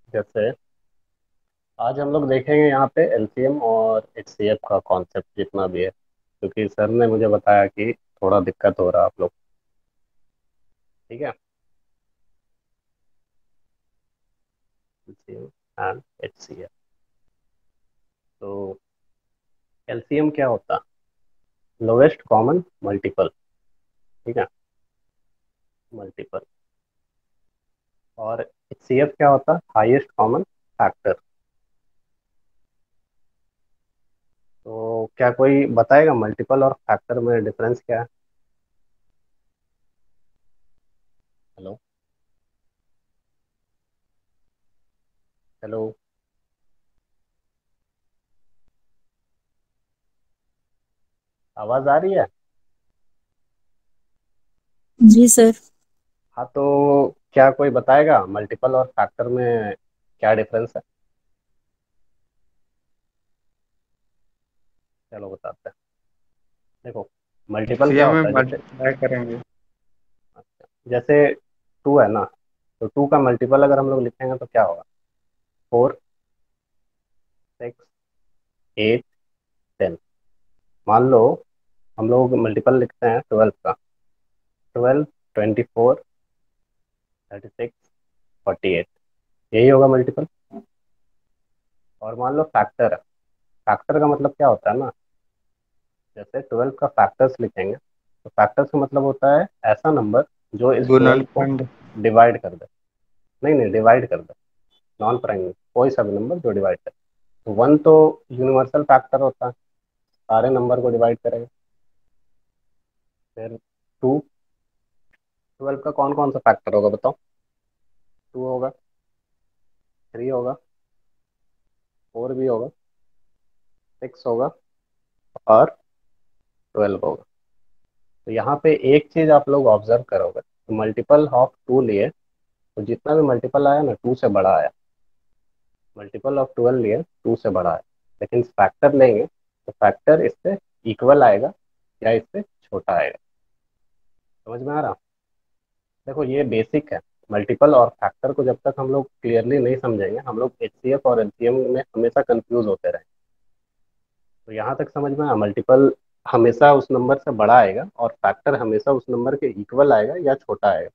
जैसे आज हम लोग देखेंगे यहाँ पे एलसीएम और एचसीएफ का कॉन्सेप्ट जितना भी है, क्योंकि सर ने मुझे बताया कि थोड़ा दिक्कत हो रहा है आप लोग। ठीक है। LCM and HCF. तो एलसीएम क्या होता है? Lowest common multiple. ठीक है। मल्टीपल। और एचसीएफ क्या होता है? Highest common factor. तो क्या कोई बताएगा मल्टीपल और फैक्टर में डिफरेंस क्या है? हेलो। हेलो। आवाज आ रही है? जी सर। हाँ, तो क्या कोई बताएगा मल्टीपल और फैक्टर में क्या डिफरेंस है? चलो बताते हैं। देखो, मल्टीपल क्या सीएम में होता है? जैसे मल्टीप्लाई करेंगे। जैसे टू है ना, तो टू का मल्टीपल अगर हम लोग लिखेंगे तो क्या होगा? Four, six, eight, ten. मान लो हम लोग मल्टीपल लिखते हैं ट्वेल्व का। ट्वेल्व, 24, 36, 48। यही होगा मल्टीपल। और मान लो फैक्टर है। फैक्टर का मतलब क्या होता है ना, जैसे ट्वेल्व का फैक्टर्स लिखेंगे तो फैक्टर्स का मतलब होता है ऐसा नंबर जो इस ट्वेल्व को गुणनखंड। डिवाइड कर दे। नहीं नहीं, डिवाइड कर दे। नॉन प्राइम कोई सा भी नंबर जो डिवाइड करे। तो वन तो यूनिवर्सल फैक्टर होता है, सारे नंबर को डिवाइड करेगा। फिर टू, ट्वेल्व का कौन कौन सा फैक्टर होगा बताओ? टू होगा, थ्री होगा, फोर भी होगा, सिक्स होगा और ट्वेल्व होगा। तो यहाँ पे एक चीज आप लोग ऑब्जर्व करोगे, तो मल्टीपल ऑफ टू लिए तो जितना भी मल्टीपल आया ना टू से बड़ा आया। मल्टीपल ऑफ ट्वेल्व लिए टू से बड़ा आया। लेकिन फैक्टर लेंगे तो फैक्टर इससे इक्वल आएगा या इससे छोटा आएगा। समझ में आ रहा? देखो ये बेसिक है। मल्टीपल और फैक्टर को जब तक हम लोग क्लियरली नहीं समझेंगे, हम लोग एचसीएफ और एलसीएम में हमेशा कंफ्यूज होते रहेंगे। तो यहाँ तक समझ में आया, मल्टीपल हमेशा उस नंबर से बड़ा आएगा और फैक्टर हमेशा उस नंबर के इक्वल आएगा या छोटा आएगा।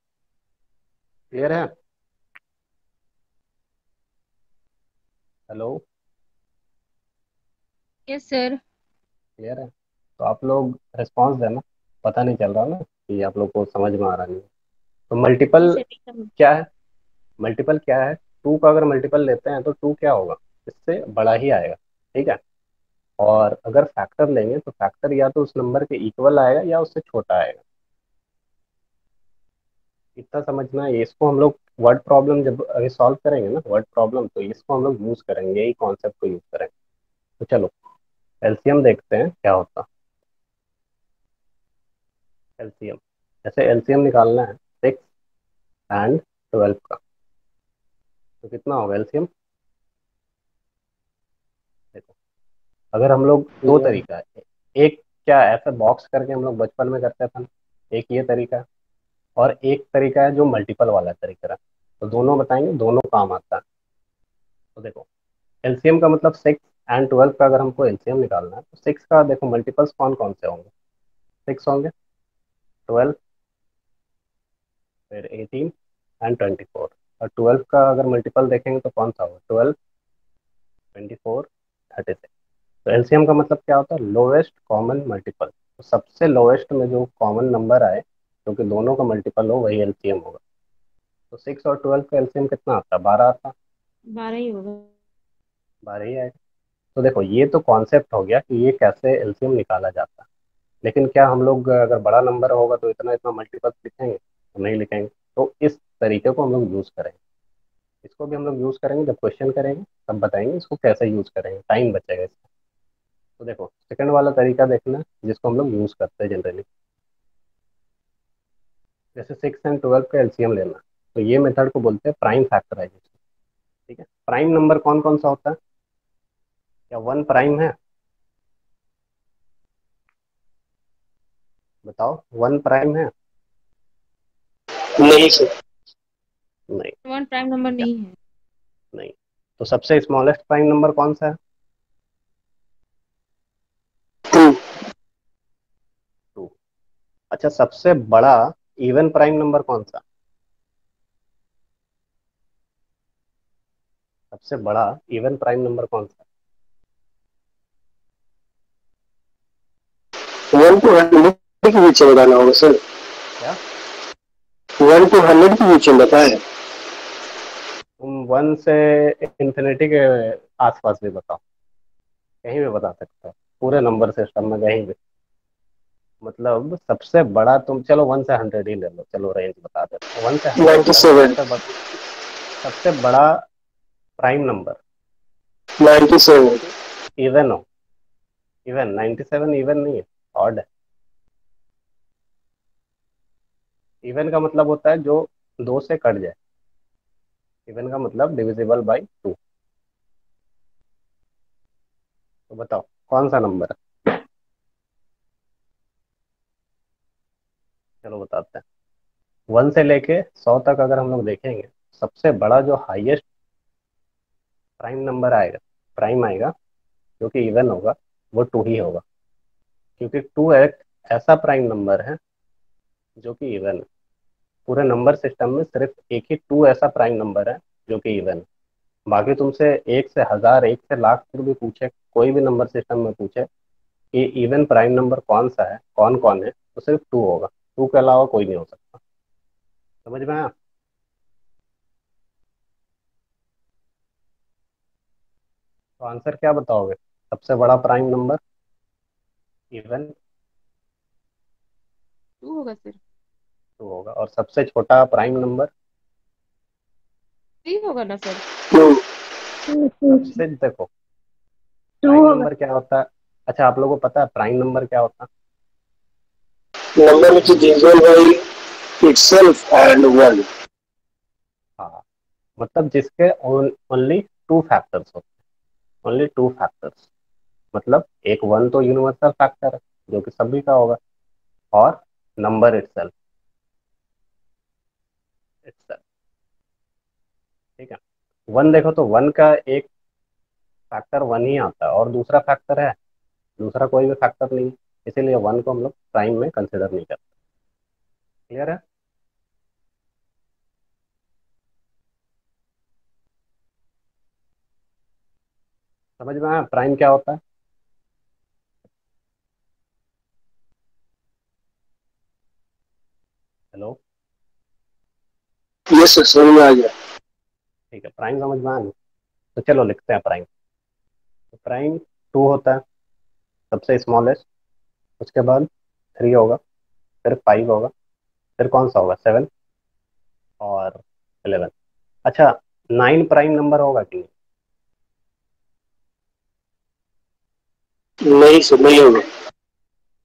क्लियर है? हेलो। Yes sir. क्लियर है? तो आप लोग रिस्पॉन्स देना। पता नहीं चल रहा ना कि आप लोग को समझ में आ रहा नहीं है। तो जी मल्टीपल सर एकदम। क्या है? मल्टीपल क्या है? टू का अगर मल्टीपल लेते हैं तो टू क्या होगा? इससे बड़ा ही आएगा। ठीक है। और अगर फैक्टर लेंगे तो फैक्टर या तो उस नंबर के इक्वल आएगा या उससे छोटा आएगा। इतना समझना है। इसको हम लोग वर्ड प्रॉब्लम जब अभी सॉल्व करेंगे ना, वर्ड प्रॉब्लम, तो इसको हम लोग यूज करेंगे, यही कॉन्सेप्ट को यूज करेंगे। तो चलो एलसीएम देखते हैं क्या होता है। एलसीएम, जैसे एलसीएम निकालना है सिक्स एंड ट्वेल्व का, तो कितना होगा एलसीएम? देखो, अगर हम लोग दो सीएम। तरीका है। एक, क्या ऐसा बॉक्स करके हम लोग बचपन में करते थे ना, एक ये तरीका है। और एक तरीका है जो मल्टीपल वाला तरीका है। तो दोनों बताएंगे, दोनों काम आता है। तो देखो, एलसीएम का मतलब सिक्स एंड ट्वेल्व का अगर हमको एलसीएम निकालना है तो सिक्स का देखो मल्टीपल्स कौन कौन से होंगे? सिक्स होंगे, ट्वेल्व, फिर 18 एंड 24। और ट्वेल्व का अगर मल्टीपल देखेंगे तो कौन सा होगा? ट्वेल्व, 24, 36। तो एलसीएम का मतलब क्या होता है? Lowest common multiple. तो सबसे लोवेस्ट में जो कॉमन नंबर आए, क्योंकि दोनों का मल्टीपल हो, वही एलसीएम होगा। तो सिक्स और ट्वेल्व का एलसीएम कितना आता है? 12 आता है। 12 ही होगा। 12 ही आएगा। तो देखो ये तो कॉन्सेप्ट हो गया कि ये कैसे एलसीएम निकाला जाता है। लेकिन क्या हम लोग अगर बड़ा नंबर होगा तो इतना इतना मल्टीपल लिखेंगे? तो नहीं लिखेंगे। तो इस तरीके को हम लोग यूज करेंगे। इसको भी हम लोग यूज करेंगे, जब क्वेश्चन करेंगे तब बताएंगे इसको कैसे यूज करेंगे, टाइम बचेगा इसमें। तो देखो सेकंड वाला तरीका देखना जिसको हम लोग यूज करते हैं जनरली। जैसे सिक्स एंड ट्वेल्व का एलसीएम लेना, तो ये मेथड को बोलते हैं प्राइम फैक्टराइजेशन। ठीक है। प्राइम नंबर कौन कौन सा होता है? क्या वन प्राइम है? बताओ, वन प्राइम है? नहीं सर। नहीं। वन प्राइम नंबर क्या? नहीं है। नहीं। तो सबसे स्मॉलेस्ट प्राइम नंबर कौन सा है? 2। टू। अच्छा, सबसे बड़ा इवन प्राइम नंबर कौन सा? सबसे बड़ा इवन प्राइम नंबर कौन सा? 1 to 100 के बीच में बताना होगा सर। क्या? 1 to 100 के बीच में बताएं। तुम 1 से इंफिनिटी के आसपास भी बताओ, कहीं भी बता सकते हो, पूरे नंबर सिस्टम में कहीं भी। मतलब सबसे बड़ा, तुम चलो 1 से 100 ही ले लो, चलो रेंज बता दो, 1 से 100 तक 97। सबसे बड़ा प्राइम नंबर 97। जो कि इवन हो। इवन 97 इवन नहीं है, ऑड है। इवन का मतलब होता है जो 2 से कट जाए। इवन का मतलब डिविजिबल बाई 2। तो बताओ कौन सा नंबर है? चलो बताते हैं। 1 से लेके 100 तक अगर हम लोग देखेंगे, सबसे बड़ा जो हाईएस्ट प्राइम नंबर आएगा, प्राइम आएगा, जो कि इवन होगा, वो 2 ही होगा। क्योंकि 2 एक ऐसा प्राइम नंबर है जो कि इवन है। पूरे नंबर सिस्टम में सिर्फ एक ही 2 ऐसा प्राइम नंबर है जो कि इवन है। बाकी तुमसे 1 से 1000, 1 से लाख तक भी पूछे, कोई भी नंबर सिस्टम में पूछे कि इवन प्राइम नंबर कौन सा है, कौन कौन है, तो सिर्फ 2 होगा। 2 के अलावा कोई नहीं हो सकता। समझ में आया? तो आंसर क्या बताओगे? सबसे बड़ा प्राइम नंबर इवन टू होगा सर। 2 होगा, और सबसे छोटा प्राइम नंबर? थ्री होगा ना सर। 2। सबसे, देखो, टू प्राइम होगा। नंबर क्या होता है? अच्छा, आप लोगों को पता है प्राइम नंबर क्या होता number which is divisible by itself and 1। है? हाँ, मतलब जिसके ओनली 2 फैक्टर्स होते हैं, ओनली 2 फैक्टर्स। मतलब एक 1 तो यूनिवर्सल फैक्टर है जो कि सभी का होगा, और नंबर इटसेल्फ। इटसेल्फ, ठीक है। 1 देखो तो 1 का एक फैक्टर 1 ही आता है, और दूसरा फैक्टर है, दूसरा कोई भी फैक्टर नहीं है। इसीलिए 1 को हम लोग प्राइम में कंसिडर नहीं करते। क्लियर है? समझ में आया प्राइम क्या होता है? हेलो? यस सर, समझ में आ गया। ठीक है, प्राइम समझ में आया ना? तो चलो लिखते हैं प्राइम। तो प्राइम 2 होता है, सबसे स्मॉलेस्ट। उसके बाद 3 होगा, फिर 5 होगा, फिर कौन सा होगा? 7 और 11। अच्छा, 9 प्राइम नंबर होगा कि नहीं? नहीं सर, नहीं होगा।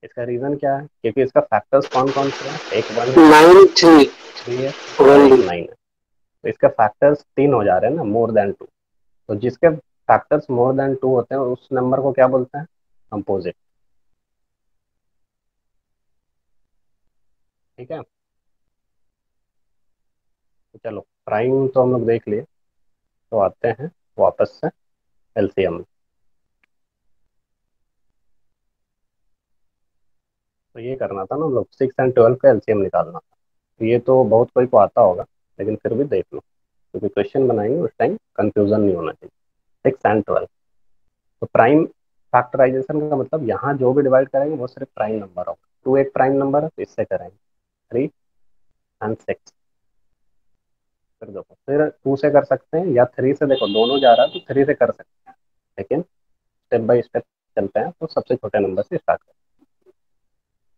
इसका रीजन क्या है? क्योंकि इसका फैक्टर्स कौन कौन से हैं? एक 1 है, 9 3 3 है, और एक ओनली। 9 है। तो इसके फैक्टर्स 3 हो जा रहे हैं ना, मोर देन 2। तो जिसके फैक्टर्स मोर देन 2 होते हैं उस नंबर को क्या बोलते हैं? कंपोजिट। ठीक है। तो चलो, प्राइम तो हम लोग देख लिए, तो आते हैं वापस से एलसीएम में। तो ये करना था ना हम लोग, 6 एंड 12 का एलसीएम निकालना था। तो ये तो बहुत कोई को आता होगा, लेकिन फिर भी देख लो, क्योंकि क्वेश्चन बनाएंगे उस टाइम कंफ्यूजन नहीं होना चाहिए। 6 एंड 12। तो प्राइम फैक्टराइजेशन का मतलब यहाँ जो भी डिवाइड करेंगे वो सिर्फ प्राइम नंबर होगा। 2 एक प्राइम नंबर है, तो इससे करेंगे 3 एंड 6। फिर देखो, फिर 2 से कर सकते हैं या 3 से, देखो दोनों जा रहा है तो 3 से कर सकते हैं, लेकिन स्टेप बाय स्टेप चलते हैं, तो सबसे छोटे नंबर से स्टार्ट करते हैं।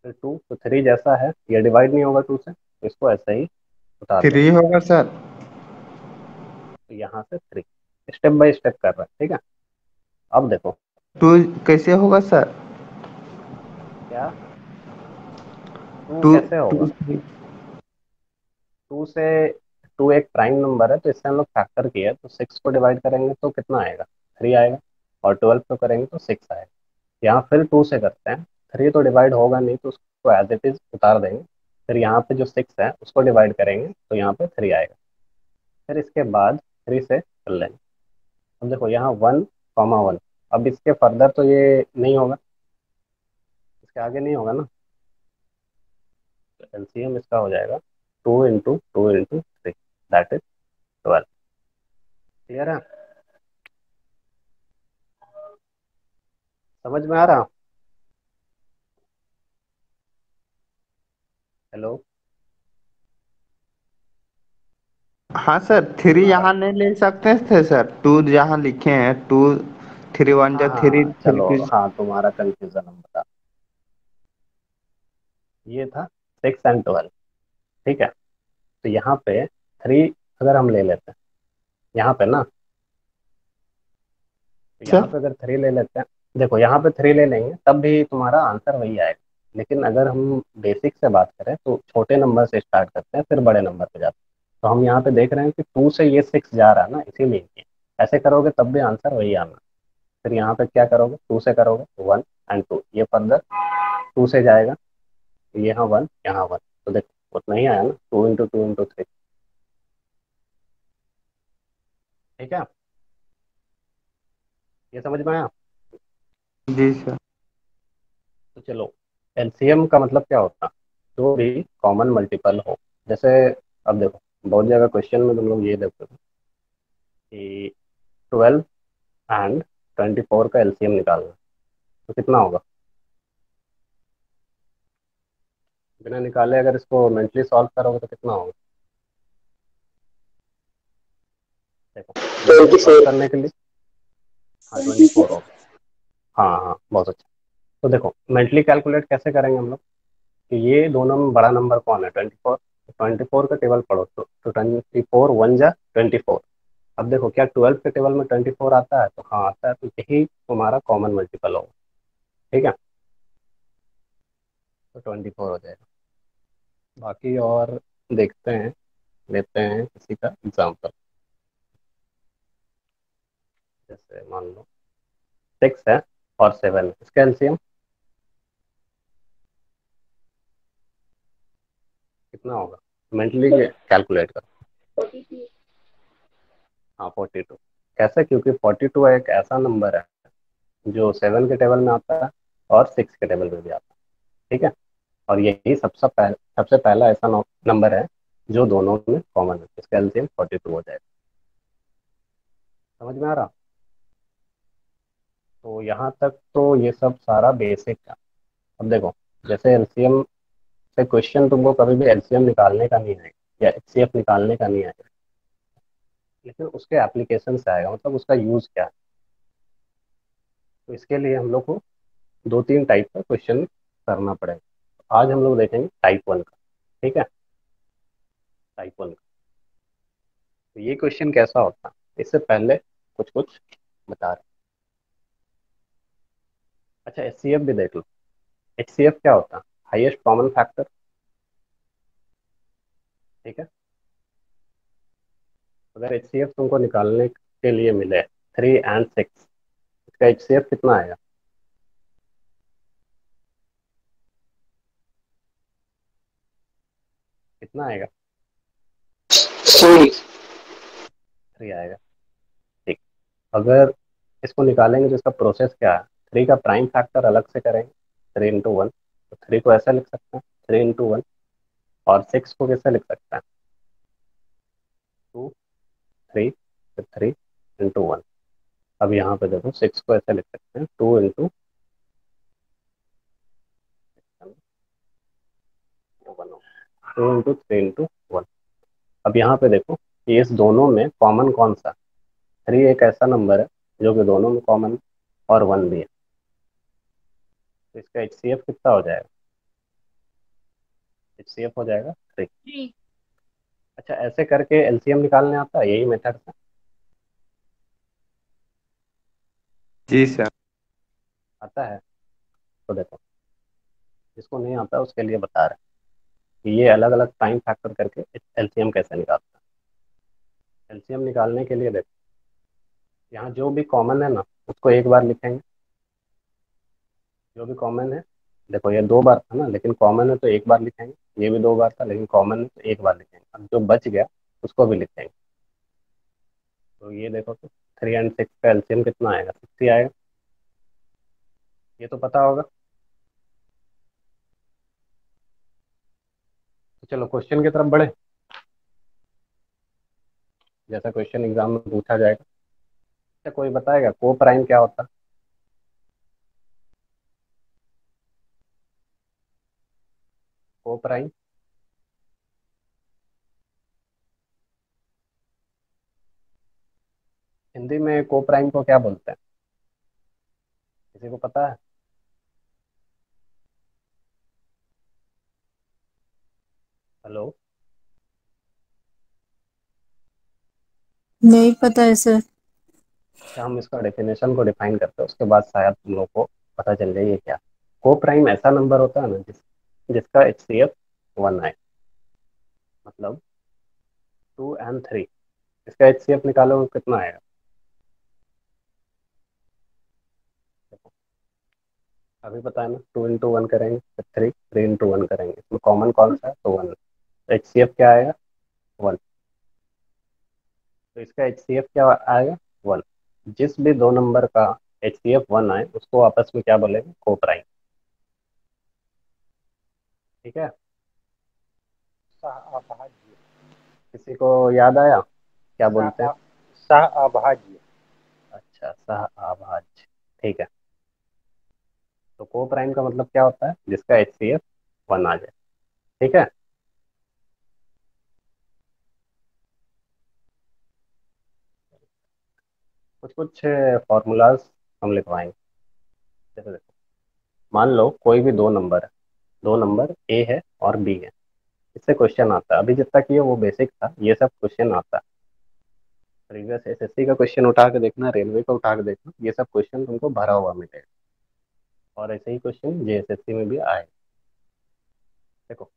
फिर 2, तो 3 जैसा है, ये डिवाइड नहीं होगा 2 से, तो इसको ऐसे ही उतार देंगे। 3 होगा सर। तो यहाँ से 3, स्टेप बाय स्टेप कर रहे हैं, ठीक है। अब देखो 2 कैसे होगा सर? क्या, 2 टू कैसे टू होगा? 2 से, 2 एक प्राइम नंबर है, तो इससे हम लोग फैक्टर किया, तो 6 को डिवाइड करेंगे तो कितना आएगा? 3 आएगा। और 12 को करेंगे तो 6 आएगा। यहाँ फिर 2 से करते हैं, 3 तो डिवाइड होगा नहीं, तो उसको एज इट इज उतार देंगे। फिर यहाँ पे जो 6 है उसको डिवाइड करेंगे, तो यहाँ पे 3 आएगा। फिर इसके बाद 3 से कर लेंगे, अब देखो यहाँ 1, 1, अब इसके फर्दर तो ये नहीं होगा, इसके आगे नहीं होगा ना, तो एलसीएम इसका हो जाएगा 2 × 2 × 3, दैट इज 12। क्लियर है? समझ में आ रहा? हेलो? हाँ सर, समझ थ्री में आ रहा? यहाँ नहीं ले सकते थे सर, टू जहाँ लिखे हैं, टू, थ्री वन हाँ जा हाँ थ्री, हाँ, थ्री चलो, टू। हाँ तुम्हारा कंफ्यूजन हम बता, ये था 6 और 12। ठीक है, तो यहाँ पे 3 अगर हम ले लेते हैं यहाँ पे ना, तो यहाँ सर पे अगर 3 ले लेते हैं, देखो यहाँ पे 3 ले लेंगे तब भी तुम्हारा आंसर वही आएगा। लेकिन अगर हम बेसिक से बात करें तो छोटे नंबर से स्टार्ट करते हैं फिर बड़े नंबर पे जाते हैं। तो हम यहाँ पे देख रहे हैं कि 2 से ये 6 जा रहा है ना, इसीलिए किया। ऐसे करोगे तब भी आंसर वही आना। फिर यहाँ पे क्या करोगे, 2 से करोगे 1 और 2, ये फर्दर 2 से जाएगा, तो यहाँ 1 यहाँ 1, तो देखो उतना ही आया ना, 2 × 2 × 3। ठीक है, ये समझ में आया? जी सर। तो चलो, एलसीएम का मतलब क्या होता है, जो भी कॉमन मल्टीपल हो। जैसे अब देखो, बहुत जगह क्वेश्चन में तुम लोग ये देखते हो कि 12 और 24 का एलसीएम निकालना, तो कितना होगा? बिना निकाले अगर इसको मेंटली सॉल्व करोगे तो कितना होगा? देखो, मेंटली सॉल्व 24। करने के लिए, हाँ 24 होगा। हाँ हाँ, बहुत अच्छा। तो देखो मेंटली कैलकुलेट कैसे करेंगे हम लोग, कि ये दोनों में बड़ा नंबर कौन है, 24। 24 का टेबल पढ़ो, तो 24 1 जा 24। अब देखो क्या 12 के टेबल में 24 आता है, तो हाँ आता है, तो यही तुम्हारा कॉमन मल्टीपल होगा। ठीक है, तो 24 हो जाएगा। बाकी और देखते हैं, लेते हैं किसी का एग्जाम्पल। जैसे मान लो 6 है और 7 है, इसका एलसीएम कितना होगा? मेंटली कैलकुलेट करो। हाँ 42। कैसे? क्योंकि 42 एक ऐसा नंबर है जो 7 के टेबल में आता है और 6 के टेबल में भी आता है। ठीक है, और यही सबसे पहला ऐसा नंबर है जो दोनों में कॉमन है, इसका एलसीएम 42 हो जाएगा। समझ में आ रहा? तो यहाँ तक तो ये सब सारा बेसिक है। अब देखो, जैसे एलसीएम से क्वेश्चन तुमको कभी भी एलसीएम निकालने का नहीं आएगा या एचसीएफ निकालने का नहीं आएगा, लेकिन उसके एप्लीकेशन से आएगा, मतलब उसका यूज़ क्या है। तो इसके लिए हम लोग को 2-3 टाइप का क्वेश्चन करना पड़ेगा। आज हम लोग देखेंगे टाइप 1 का। ठीक है, टाइप 1 का तो ये क्वेश्चन कैसा होता है, इससे पहले कुछ कुछ बता रहे। अच्छा, एचसीएफ भी देख लो। एचसीएफ क्या होता है? Highest common factor. ठीक है, अगर एचसीएफ तुमको निकालने के लिए मिले 3 और 6, इसका एचसीएफ कितना आएगा? कितना आएगा? 3। 3 आएगा। ठीक, अगर इसको निकालेंगे तो इसका प्रोसेस क्या है, 3 का प्राइम फैक्टर अलग से करेंगे, 3 × 1, तो 3 को ऐसा लिख सकते हैं 3 × 1। और 6 को कैसे लिख सकते हैं, 2 3, फिर 3 × 1। अब यहाँ पे देखो 6 को ऐसे लिख सकते हैं 2 × 3 × 1। अब यहाँ पे देखो कि इस दोनों में कॉमन कौन सा, 3 एक ऐसा नंबर है जो कि दोनों में कॉमन और 1 भी है, तो इसका एचसीएफ कितना हो जाएगा? एचसीएफ हो जाएगा 3। अच्छा, ऐसे करके एलसीएम निकालने आता है यही मेथड से? जी सर। आता है? तो देखो, जिसको नहीं आता उसके लिए बता रहे हैं कि ये अलग अलग टाइम फैक्टर करके एलसीएम कैसे निकालता है। एलसीएम निकालने के लिए देखो, यहाँ जो भी कॉमन है ना उसको एक बार लिखेंगे, जो भी कॉमन है। देखो ये 2 बार था ना, लेकिन कॉमन है तो एक बार लिखेंगे, ये भी 2 बार था लेकिन कॉमन है तो एक बार लिखेंगे। अब जो बच गया उसको भी लिखेंगे। तो ये देखो तो 3 and 6 का एलसीएम कितना आएगा, 60 आएगा। ये तो पता होगा। तो चलो क्वेश्चन की तरफ बढ़े, जैसा क्वेश्चन एग्जाम में पूछा जाएगा। क्या कोई बताएगा को प्राइम क्या होता है? को प्राइम, हिंदी में को प्राइम को क्या बोलते हैं, किसी को पता है? हेलो। नहीं पता है सर। अच्छा, हम इसका डेफिनेशन को डिफाइन करते हैं, उसके बाद शायद तुम लोग को पता चल जाए ये क्या। को प्राइम ऐसा नंबर होता है ना जिसका HCF 1 आए, मतलब 2 and 3। इसका HCF निकालो कितना आएगा? देखो, अभी पता है ना, 2 into 1 करेंगे फिर 3 into 1 करेंगे, इसमें कॉमन कौन सा है? तो 1। तो HCF क्या आएगा? 1। तो इसका HCF क्या आएगा? 1। जिस भी दो नंबर का HCF 1 आए उसको आपस में क्या बोलेंगे? को प्राइम। ठीक है, सहअभाज्य। किसी को याद आया क्या बोलते हैं? सहअभाज्य। अच्छा, सह अभाज्य। ठीक है, तो को प्राइम का मतलब क्या होता है? जिसका HCF 1 आ जाए। ठीक है, कुछ कुछ फॉर्मूलाज हम लिखवाएंगे। जैसे देखो, मान लो कोई भी दो नंबर है, दो नंबर ए है और बी है। इससे क्वेश्चन आता है, अभी जितना किया वो बेसिक था, ये सब क्वेश्चन आता है। प्रीवियस SSC का क्वेश्चन उठा के देखना, रेलवे का उठा के देखना, ये सब क्वेश्चन तुमको भरा हुआ मिलेगा। और ऐसे ही क्वेश्चन JSSC में भी आए। देखो,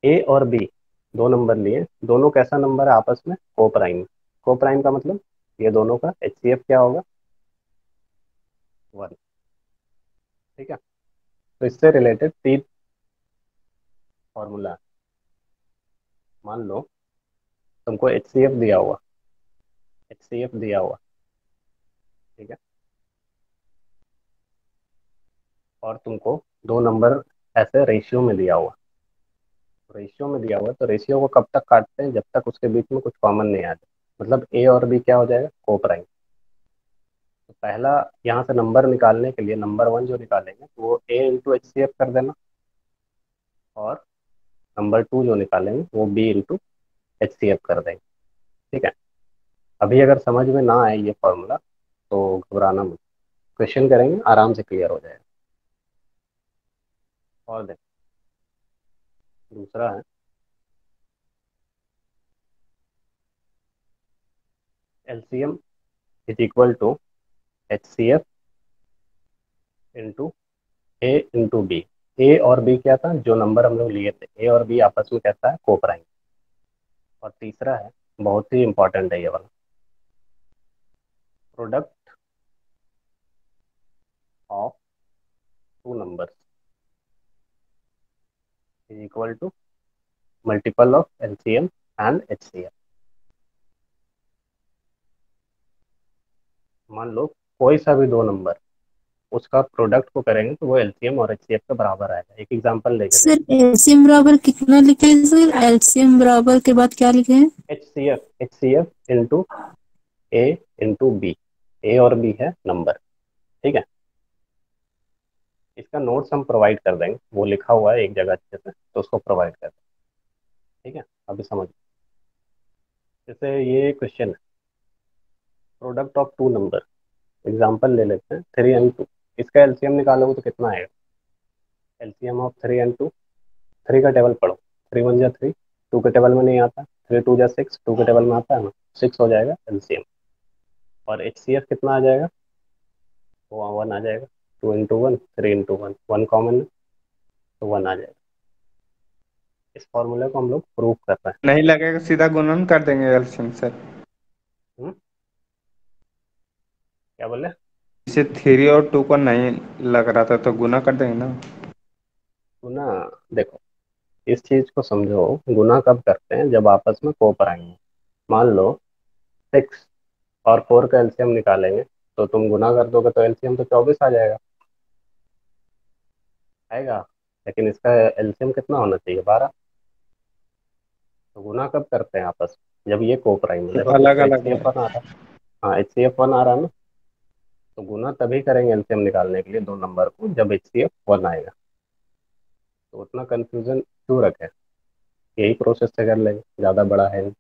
ए और बी दो नंबर लिए, दोनों कैसा नंबर है आपस में? को प्राइम। को प्राइम का मतलब ये दोनों का HCF क्या होगा? 1। ठीक है, तो इससे रिलेटेड 3 फॉर्मूला। मान लो तुमको HCF दिया हुआ, HCF दिया हुआ, ठीक है, और तुमको दो नंबर ऐसे रेशियो में दिया हुआ। रेशियो में दिया हुआ तो रेशियो को कब तक काटते हैं? जब तक उसके बीच में कुछ कॉमन नहीं आ जाए, मतलब ए और बी क्या हो जाएगा? को प्राइम। तो पहला यहाँ से नंबर निकालने के लिए, नंबर 1 जो निकालेंगे तो वो A into HCF कर देना, और नंबर 2 जो निकालेंगे वो B into HCF कर देंगे। ठीक है, अभी अगर समझ में ना आए ये फॉर्मूला तो घबराना मत, क्वेश्चन करेंगे आराम से क्लियर हो जाएगा। और देख, दूसरा है LCM is equal to HCF into A into B। A और बी क्या था? जो नंबर हम लोग लिए थे, ए और बी आपस में कैसा है? को प्राइम। और तीसरा है, बहुत ही इंपॉर्टेंट है ये वाला, product of two numbers is equal to multiple of LCM and HCF। मान लो कोई सा भी दो नंबर, उसका प्रोडक्ट को करेंगे तो वो LCM और HCF के बराबर आएगा। एक एग्जांपल लेके सर देखो। एलसीएम बराबर कितना लिखे हैं सर? एलसीएम बराबर के बाद क्या लिखे हैं? HCF into A into B। A और बी है नंबर। ठीक है, इसका नोट्स हम प्रोवाइड कर देंगे, वो लिखा हुआ है एक जगह अच्छे से, तो उसको प्रोवाइड कर देंगे। ठीक है, अभी समझ, जैसे ये क्वेश्चन है, product of two number, example ले लेते हैं 3 and 2। इसका LCM निकालोगे तो कितना आएगा? LCM ऑफ 3 and 2, 3 का टेबल पढ़ो, 3 1 जा 3, 2 के टेबल में नहीं आता, 3 2 जा 6, 2 के टेबल में आता है ना, 6 हो जाएगा LCM। और HCF कितना आ जाएगा? वो 1 आ जाएगा। 2 into 1, 3 into 1, 1 कॉमन है तो 1 आ जाएगा। इस फॉर्मूले को हम लोग प्रूव कर रहे नहीं लगेगा, सीधा गुणन कर देंगे एलसीएम सर। हैं। क्या बोले? इसे 3 और 2 को नहीं लग रहा था तो गुना कर देंगे ना। गुना, देखो इस चीज को समझो, गुना कब करते हैं? जब आपस में को प्राइम हो। मान लो 6 और 4 का एलसीएम निकालेंगे तो तुम गुना कर दोगे तो एलसीएम तो 24 आ जाएगा, आएगा। लेकिन इसका एलसीएम कितना होना चाहिए, 12। तो गुना कब करते हैं आपस में, जब ये को प्राइम है। देखो अलग एच अलग सी है। एफ वन आ रहा है, हाँ एच सी एफ वन आ रहा है ना, तो गुना तभी करेंगे एलसीएम निकालने के लिए दो नंबर को जब एच सी एफ वन आएगा। तो उतना कंफ्यूजन क्यों रखें, यही प्रोसेस से कर लेंगे, ज़्यादा बड़ा है नहीं।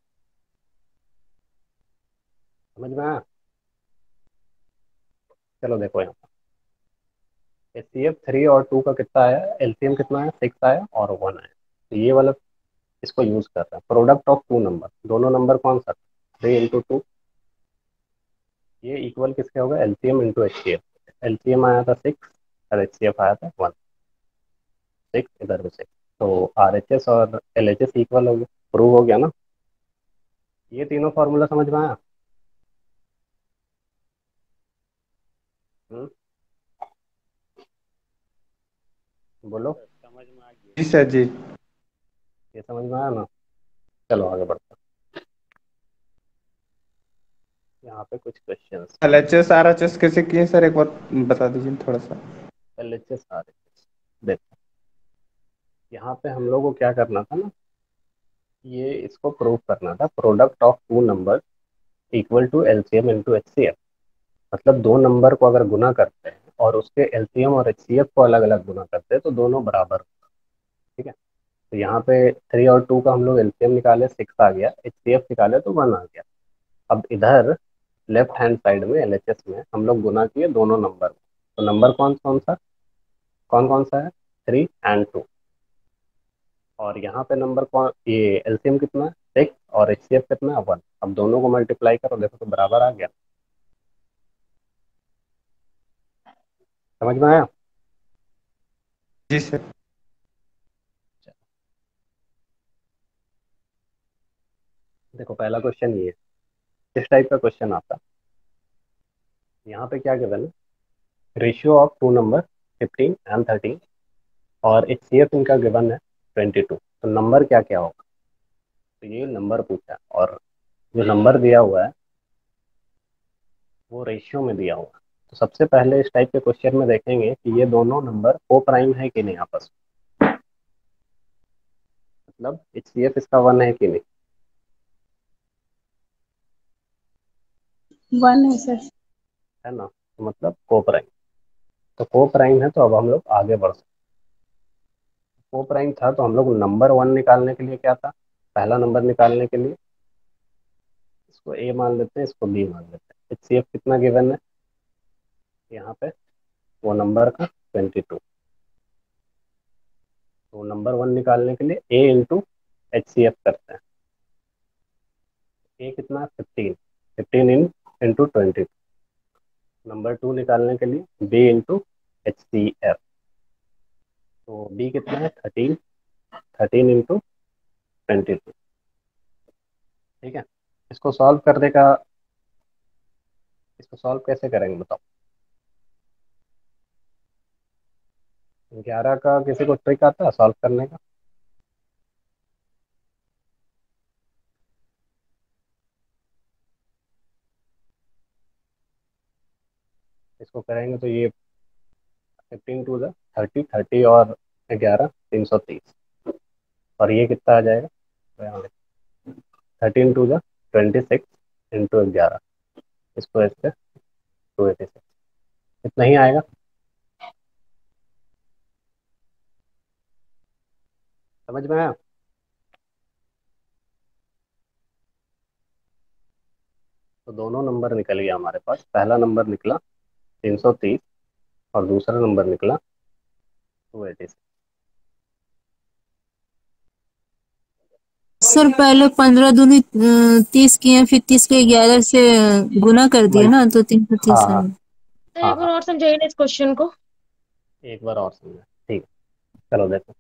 समझ में आया। चलो देखो यहाँ एच सी एफ थ्री और टू का कितना आया, एलसीएम कितना है, 6 आया और 1 आया। तो ये वाला इसको यूज कर रहे हैं, प्रोडक्ट ऑफ टू नंबर, दोनों नंबर कौन सा, 3 × 2, ये इक्वल किसके होगा, LCM into H C F. LCM आया था 6 और एच सी एफ आया था 1, 6 इधर भी 6। तो आर एच एस और एल एच एस इक्वल हो गया, प्रूव हो गया ना। ये तीनों फार्मूला समझ में आया। हम्म, बोलो। जी सर जी। ये समझ में आया ना। चलो आगे बढ़ते हैं। यहाँ पे कुछ क्वेश्चंस, LHS RHS कैसे किए सर, एक बार बता दीजिए थोड़ा सा। L H S R H S, देखो यहाँ पे हम लोग को क्या करना था ना, ये इसको प्रूव करना था, product of two number equal to LCM into H C F. मतलब दो नंबर को अगर गुना करते हैं और उसके एलसीएम और एचसीएफ को अलग अलग गुना करते हैं तो दोनों बराबर, ठीक है। तो यहाँ पे 3 और 2 का हम लोग एलसीएम निकाले, 6 आ गया, एचसीएफ निकाले तो 1 आ गया। अब इधर लेफ्ट हैंड साइड में एलएचएस में हम लोग गुना किए दोनों नंबर, तो नंबर कौन कौन सा, कौन कौन सा है, 3 और 2। और यहाँ पे नंबर कौन, ये एलसीएम कितना है, 6 और एचसीएफ कितना है, 1। अब दोनों को मल्टीप्लाई करो, देखो तो बराबर आ गया। समझ में आया। जी सर। देखो पहला क्वेश्चन ये है, किस टाइप का क्वेश्चन आता है। यहाँ पे क्या गिवन है, ratio of two number 15 and 13 और एच सी एफ इनका गिवन है 22। तो नंबर क्या क्या होगा, तो ये नंबर पूछा है और जो नंबर दिया हुआ है वो रेशियो में दिया हुआ है। तो सबसे पहले इस टाइप के क्वेश्चन में देखेंगे कि ये दोनों नंबर को प्राइम है कि नहीं आपस में, मतलब एच सी एफ इसका 1 है कि नहीं। 1 है सर। है ना, तो मतलब को प्राइम। तो को प्राइम है तो अब हम लोग आगे बढ़ सकते। को प्राइम था तो हम लोग नंबर 1 निकालने के लिए क्या था, पहला नंबर निकालने के लिए इसको ए मान लेते हैं, इसको बी मान लेते हैं। एच सी एफ कितना गिवन है यहाँ पे, वो नंबर का 22। तो नंबर 1 निकालने के लिए ए इंटू एच सी एफ करते हैं। ए कितना है, 15, 15 इंटू 20। नंबर 2 निकालने के लिए B into H C F, तो बी कितना है, 13, 13 इंटू 22। ठीक है, इसको सॉल्व करने का, इसको सॉल्व कैसे करेंगे बताओ। 11 का किसी को ट्रिक आता है सॉल्व करने का। इसको करेंगे तो ये 15 टू द 30, 30 और 11 330, और ये कितना आ जाएगा, 13 टू द 26 इंटू 11, इसको ऐसे 286, इतना ही आएगा। समझ में आया। तो दोनों नंबर निकल गया हमारे पास, पहला नंबर निकला 330 और दूसरा नंबर निकला 286। सर पहले 15 दूनी 30 किए, फिर 30 के 11 से गुना कर दिए मल्टी, ना, तो 330 हाँ आ हाँ गया। तो हाँ एक बार हाँ, और समझाइए ना इस क्वेश्चन को। एक बार और समझा, ठीक है। चलो देखो,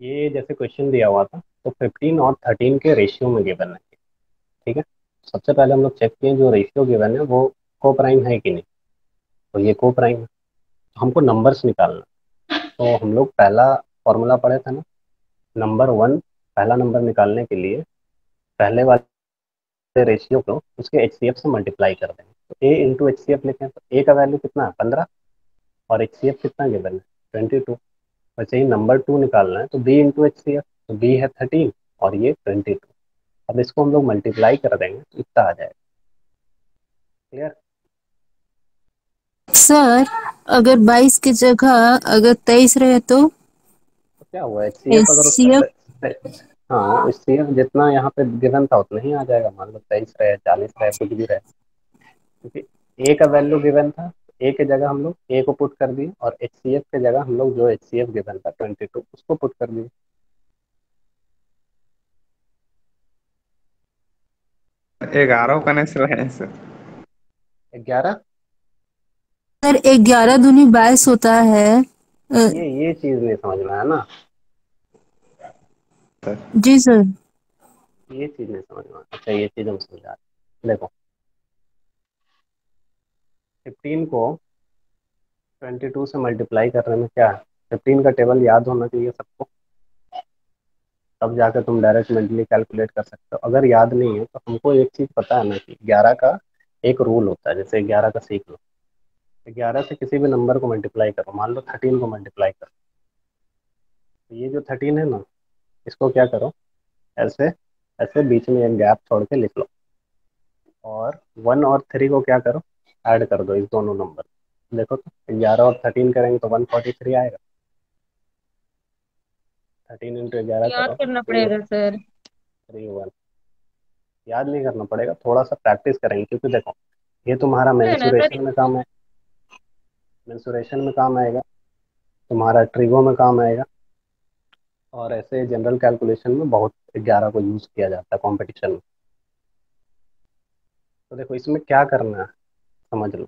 ये जैसे क्वेश्चन दिया हुआ था तो 15 और 13 के रेशियो में गिवन है, ठीक है। सबसे पहले हम लोग चेक किए जो रेशियो गिवन है वो को प्राइम है कि नहीं, तो ये को प्राइम है। तो हमको नंबर्स निकालना, तो हम लोग पहला फॉर्मूला पढ़े थे ना, नंबर 1, पहला नंबर निकालने के लिए पहले वाले रेशियो को उसके HCF से मल्टीप्लाई कर देंगे। तो A इंटू HCF लिखें तो A का वैल्यू कितना है 15 और HCF कितना गिवन है 22। वैसे ही नंबर 2 निकालना है तो B इंटू HCF, तो B है 13 और ये 22। अब इसको हम लोग मल्टीप्लाई कर देंगे तो इतना आ जाएगा। क्लियर? सर अगर 22 की जगह अगर 23 रहे तो तो क्या हुआ HCF अगर उसका HCF हाँ HCF जितना यहाँ पे गिवन था उतना ही आ जाएगा। मान लो 23 रहे 40 रहे कुछ भी रहे, क्योंकि ए का वैल्यू गिवन था। ए के जगह हम लोग ए को पुट कर दिए और HCF के जगह हम लोग जो HCF गिवन था 22 उसको पुट कर दिए। 11 कनेक्शन है सर। 11 सर 11 दूनी 22 होता है। ये चीज नहीं समझ में आया ना, जी सर। ये चीज नहीं समझ में आया। अच्छा ये चीज हम समझा रहे हैं। देखो 15 को 22 से मल्टीप्लाई करने में क्या है, 15 का टेबल याद होना चाहिए सबको, तब जाकर तुम डायरेक्ट मेंटली कैलकुलेट कर सकते हो। अगर याद नहीं है तो हमको एक चीज़ पता है ना कि 11 का एक रूल होता है। जैसे 11 का सीख लो, 11 से किसी भी नंबर को मल्टीप्लाई करो, मान लो 13 को मल्टीप्लाई करो, तो ये जो 13 है ना इसको क्या करो, ऐसे ऐसे बीच में एक गैप छोड़ के लिख लो और 1 और 3 को क्या करो, ऐड कर दो इस दोनों नंबर। देखो तो 11 और 13 करेंगे तो 143 आएगा। 13 इंटू 11 याद करो करना 3 पड़ेगा सर। 3 1। याद नहीं करना पड़ेगा, थोड़ा सा प्रैक्टिस करेंगे, क्योंकि देखो ये तुम्हारा है ना सर। मेंसुरेशन में काम है, मेंसुरेशन में काम आएगा, तुम्हारा ट्रिगो में काम आएगा, और ऐसे जनरल कैलकुलेशन में बहुत 11 को यूज़ किया जाता है कंपटीशन में। तो देखो इसमें क्या करना है समझ लो,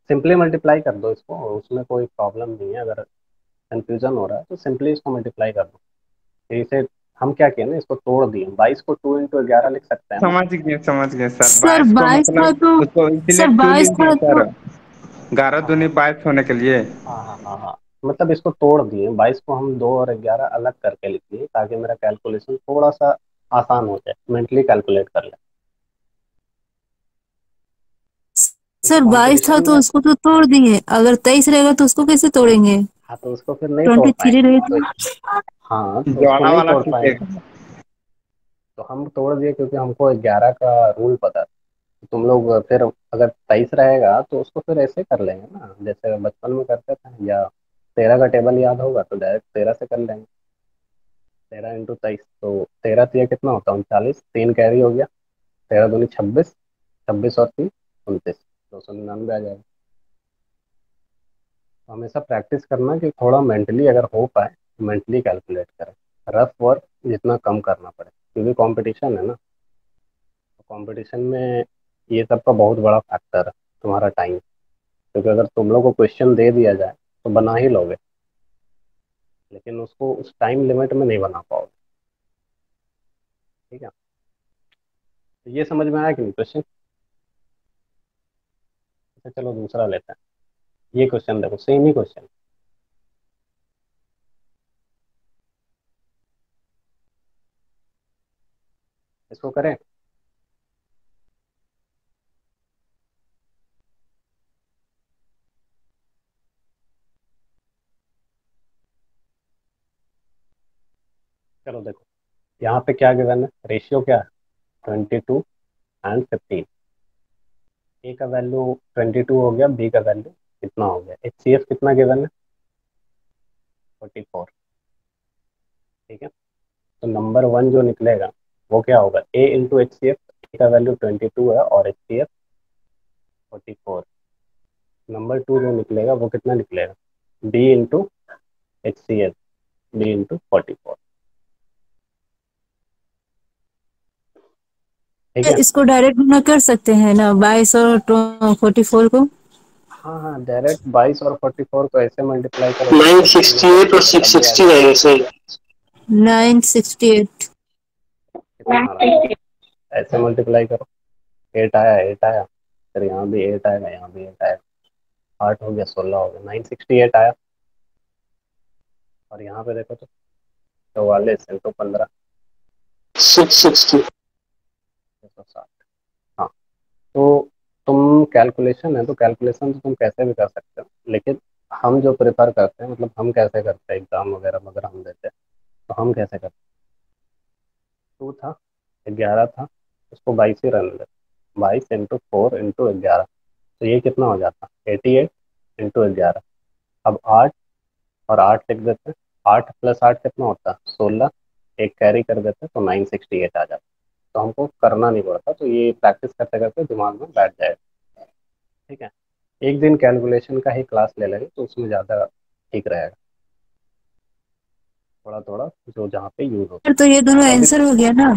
सिंपली मल्टीप्लाई कर दो इसको, उसमें कोई प्रॉब्लम नहीं है। अगर कंफ्यूजन हो रहा है तो सिंपली इसको मल्टीप्लाई कर दो। तो इसे हम क्या किए ना, इसको तोड़ दिए, 22 को 2 इंटू 11 लिख सकते हैं ना। समझ गए सर। सर 22 को 22 था मतलब तो उसको इसीलिए सर 2 22 लिख दिए था सर, तो 11 हाँ दूनी हाँ 22 होने के लिए। हाँ, मतलब इसको तोड़ दिए, 22 को हम 2 और 11 अलग करके लिख दिए ताकि मेरा कैलकुलेशन थोड़ा सा आसान हो जाए, मेंटली कैलकुलेट कर ले। क्योंकि सर 22 था कंपटीशन तो में उसको तो तोड़ दिए, अगर 23 रहेगा तो उसको कैसे तोड़ेंगे? हाँ तो उसको फिर नहीं तोड़ 23 पाएंगे रहे तो। तो हाँ तो उसको ज्वाला नहीं वाला तोड़ पाएंगे, सीखेगा। तो हम तोड़ दिए क्योंकि हमको 11 का रूल पता था। तुम लोग फिर अगर 23 रहेगा तो उसको फिर ऐसे कर लेंगे ना जैसे बचपन में करते थे, या 13 का टेबल याद होगा तो डायरेक्ट 13 से कर लेंगे। 13 इंटू 23, तो 13 तिया कितना होता है 39, 3 कैरी हो गया, 13 दूनी 26, 26 और 3 29, 299 आ जाएगा। तो हमेशा प्रैक्टिस करना कि थोड़ा मेंटली अगर हो पाए मेंटली कैलकुलेट करें, रफ वर्क जितना कम करना पड़े, क्योंकि कंपटीशन है ना। कंपटीशन में ये सब का बहुत बड़ा फैक्टर है तुम्हारा टाइम, क्योंकि अगर तुम लोग को क्वेश्चन दे दिया जाए तो बना ही लोगे, लेकिन उसको उस टाइम लिमिट में नहीं बना पाओगे। ठीक है, तो ये समझ में आया कि नहीं क्वेश्चन? अच्छा चलो दूसरा लेते हैं। ये क्वेश्चन देखो, सेम ही क्वेश्चन, इसको करें। चलो देखो यहाँ पे क्या गिवन है, रेशियो क्या है 22 एंड 15। ए का वैल्यू 22 हो गया, बी का वैल्यू कितना हो गया, HCF कितना गिवन है 44। ठीक है, तो नंबर 1 जो निकलेगा वो क्या होगा, ए इंटू HCF, ए का वैल्यू 22 है और HCF 44। नंबर 2 जो निकलेगा वो कितना निकलेगा, B into HCF, B into 44। ठीक है, इसको डायरेक्ट गुना कर सकते हैं ना 22 और 44 को? हाँ हाँ डायरेक्ट 22 और 44 को ऐसे मल्टीप्लाई करो कि नाइन 14 में सिक्सटी से एट और 8 सिक्स तब भी आ सिक्सटी जाए। नाइन सही। 968। कितना आ रहा है, ऐसे मल्टीप्लाई करो, 8 आया 8 आया, फिर यहाँ भी 8 आएगा, यहाँ भी 8 आएगा, 8 हो गया 16 हो गया, 968 आया। और यहाँ पे देखो तो 44 इंटू 15, 660। 660। तो तुम कैलकुलेशन है तो कैलकुलेशन तो तुम कैसे भी कर सकते हो, लेकिन हम जो प्रेफर करते हैं, मतलब हम कैसे करते हैं एग्जाम वगैरह वगैरह हम देते हैं, तो हम कैसे करते हैं, 2 था, 11 था, उसको 22 ही रहने देते, 22 × 4 × 11, तो ये कितना हो जाता, 88 × 11। अब 8 और 8 लिख देते हैं, 8 + 8 कितना होता है, 16, एक कैरी कर देते हैं तो 968 आ जाता। तो हमको करना नहीं पड़ता, तो ये प्रैक्टिस करते करते दिमाग में बैठ जाएगा। ठीक है, एक दिन कैलकुलेशन का ही क्लास ले लेंगे तो उसमें ज़्यादा ठीक रहेगा, थोड़ा थोड़ा जो जहाँ पे यूज़ होता सर तो ये दोनों है। तो अभी आंसर हो गया ना।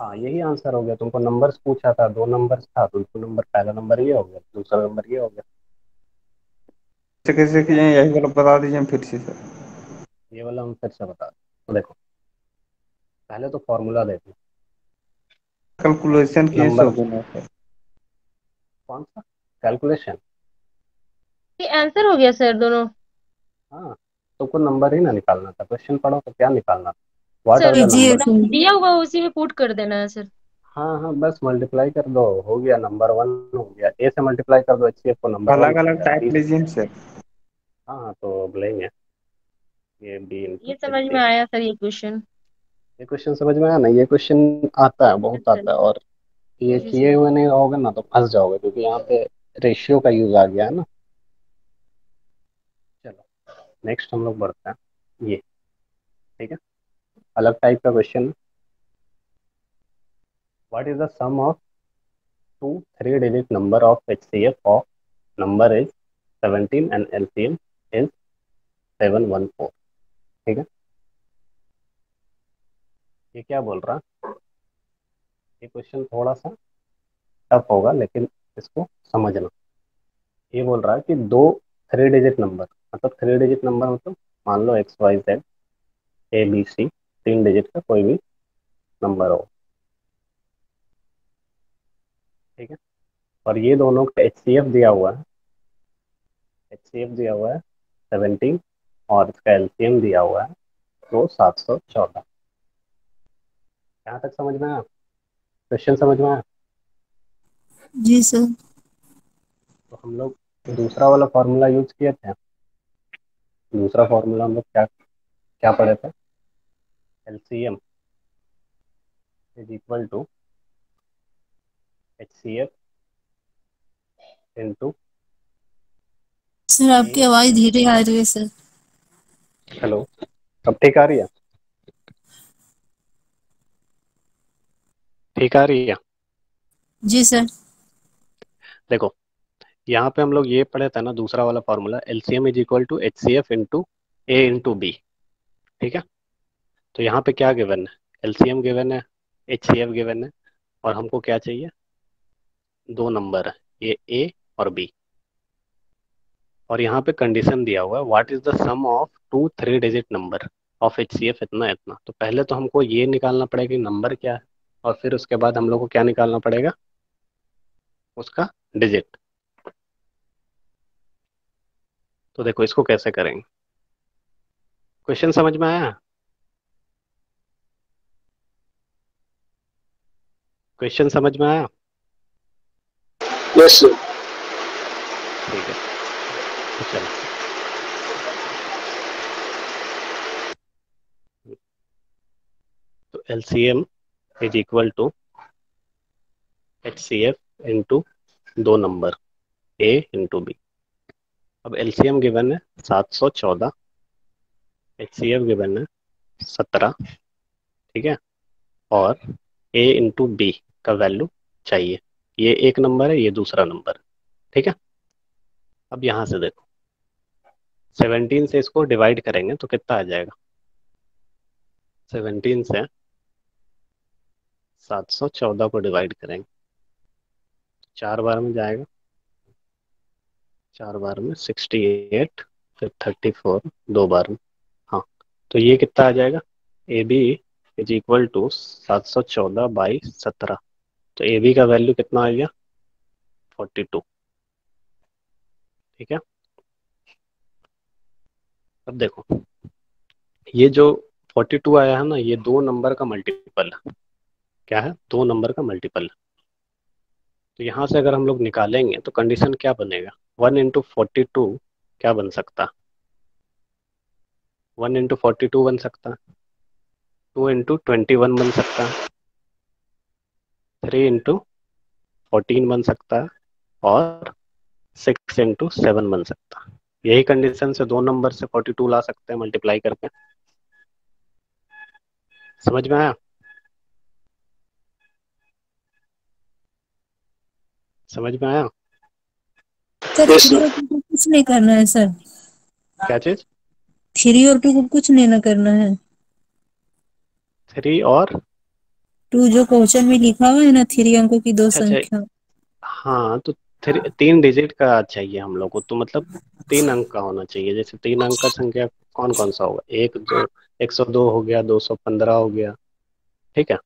हाँ, यही आंसर हो गया। तुमको नंबर्स पूछा था, 2 नंबर्स था, तो 2 नंबर, पहला नंबर ये हो गया, दूसरा नंबर ये हो गया। कैसे कैसे किए हैं, यही वाला बता दीजिए फिर से सर। ये वाला हम फिर से बता दें। तो देखो, पहले तो फॉर्मूला देखो, कैलकुलेशन किए नंबर सो दोनों सर। कौन सा कैलकुलेशन। ये आंसर हो गया सर दोनों। हाँ, तुमको नंबर ही ना निकालना था, क्वेश्चन पढ़ो तो क्या निकालना था, व्हाट आर सर द कीजिए नंबर। फिर। दिया हुआ उसी में पुट कर देना है सर। हाँ हाँ, बस मल्टीप्लाई कर दो, हो गया, नंबर 1 हो गया, ए से मल्टीप्लाई कर दो, HCF को नंबर 1 अलग हो अलग गया, टाइप बी। लीजिए सर। हाँ हाँ, तो बोलेंगे ये बी ये इंटू समझ में HCF। आया सर ये क्वेश्चन। ये क्वेश्चन समझ में आया ना, ये क्वेश्चन आता है, बहुत सर आता है, और ये जी किए सर। हुए नहीं रहोगे ना तो फंस जाओगे, क्योंकि यहाँ पे रेशियो का यूज आ गया है ना। चलो नेक्स्ट हम लोग बढ़ते हैं, ये ठीक है, अलग टाइप का question. What is the sum of two 3 digit number of HCF of number is 17 and LCM is 714। ठीक है, ये क्या बोल रहा है, ये क्वेश्चन थोड़ा सा टफ होगा, लेकिन इसको समझना। ये बोल रहा है कि दो 3 डिजिट नंबर, मतलब 3 डिजिट नंबर मतलब मान लो XYZ ABC, 3 डिजिट का कोई भी नंबर हो। ठीक है, और ये दोनों का HCF दिया हुआ है, HCF दिया हुआ है 17, और इसका LCM दिया हुआ है वो 714। यहाँ तक समझ में आया, क्वेश्चन समझ में आया। जी सर। तो हम लोग दूसरा वाला फॉर्मूला यूज किए थे। दूसरा फॉर्मूला हम लोग क्या क्या पढ़े थे, LCM is equal to HCF into sir आपकी ए। आवाज धीरे आ रही है सर। हेलो, अब ठीक आ रही है, ठीक आ रही है। जी सर। देखो, यहाँ पे हम लोग ये पढ़े थे ना, दूसरा वाला formula, LCM is equal to HCF into A into B। ठीक है, तो यहाँ पे क्या गिवन है, LCM गिवन है, HCF गिवन है, और हमको क्या चाहिए, 2 नंबर है, ये A और B, और यहाँ पे कंडीशन दिया हुआ है what is the sum of two 3 digit number of HCF इतना इतना। तो पहले तो हमको ये निकालना पड़ेगा कि नंबर क्या है, और फिर उसके बाद हम लोग को क्या निकालना पड़ेगा, उसका डिजिट। तो देखो इसको कैसे करेंगे, क्वेश्चन समझ में आया, क्वेश्चन समझ में आया। Yes, sir. ठीक है, तो चलो, तो LCM is equal to HCF into 2 number A into B। अब LCM गिवन है 714, HCF गिवन है 17। ठीक है, और A इंटू B का वैल्यू चाहिए, ये एक नंबर है, ये दूसरा नंबर है। ठीक है, अब यहाँ से देखो, 17 से इसको डिवाइड करेंगे तो कितना आ जाएगा, 17 से 714 को डिवाइड करेंगे, 4 बार में जाएगा, 4 बार में 68, फिर 34, 2 बार में। हाँ, तो ये कितना आ जाएगा, AB इज इक्वल टू 714/17। तो AB का वैल्यू कितना आ गया, 42। ठीक है, अब देखो, ये जो 42 आया है ना, ये 2 नंबर का मल्टीपल है, क्या है, 2 नंबर का मल्टीपल है। तो यहाँ से अगर हम लोग निकालेंगे तो कंडीशन क्या बनेगा, 1 × 42 क्या बन सकता, 1 × 42 बन सकता, 2 × 21 बन सकता, 3 × 14 बन सकता और 6 × 7 बन सकता। यही कंडीशन से दो नंबर से 42 ला सकते हैं मल्टीप्लाई करके। समझ में आया? समझ में आया? Sir Yes, 3 sir. और 2 को कुछ नहीं करना है सर, क्या चीज? 3 और 2 को कुछ नहीं ना करना है। 3 और 2 जो क्वेश्चन में लिखा हुआ है ना, 3 अंकों की 2 अच्छा अच्छा, संख्या। हाँ तो 3 डिजिट का चाहिए हम लोग को, तो मतलब 3 अंक का होना चाहिए। जैसे 3 अंक का संख्या कौन कौन सा होगा, 102 हो गया, 215 हो गया, ठीक है।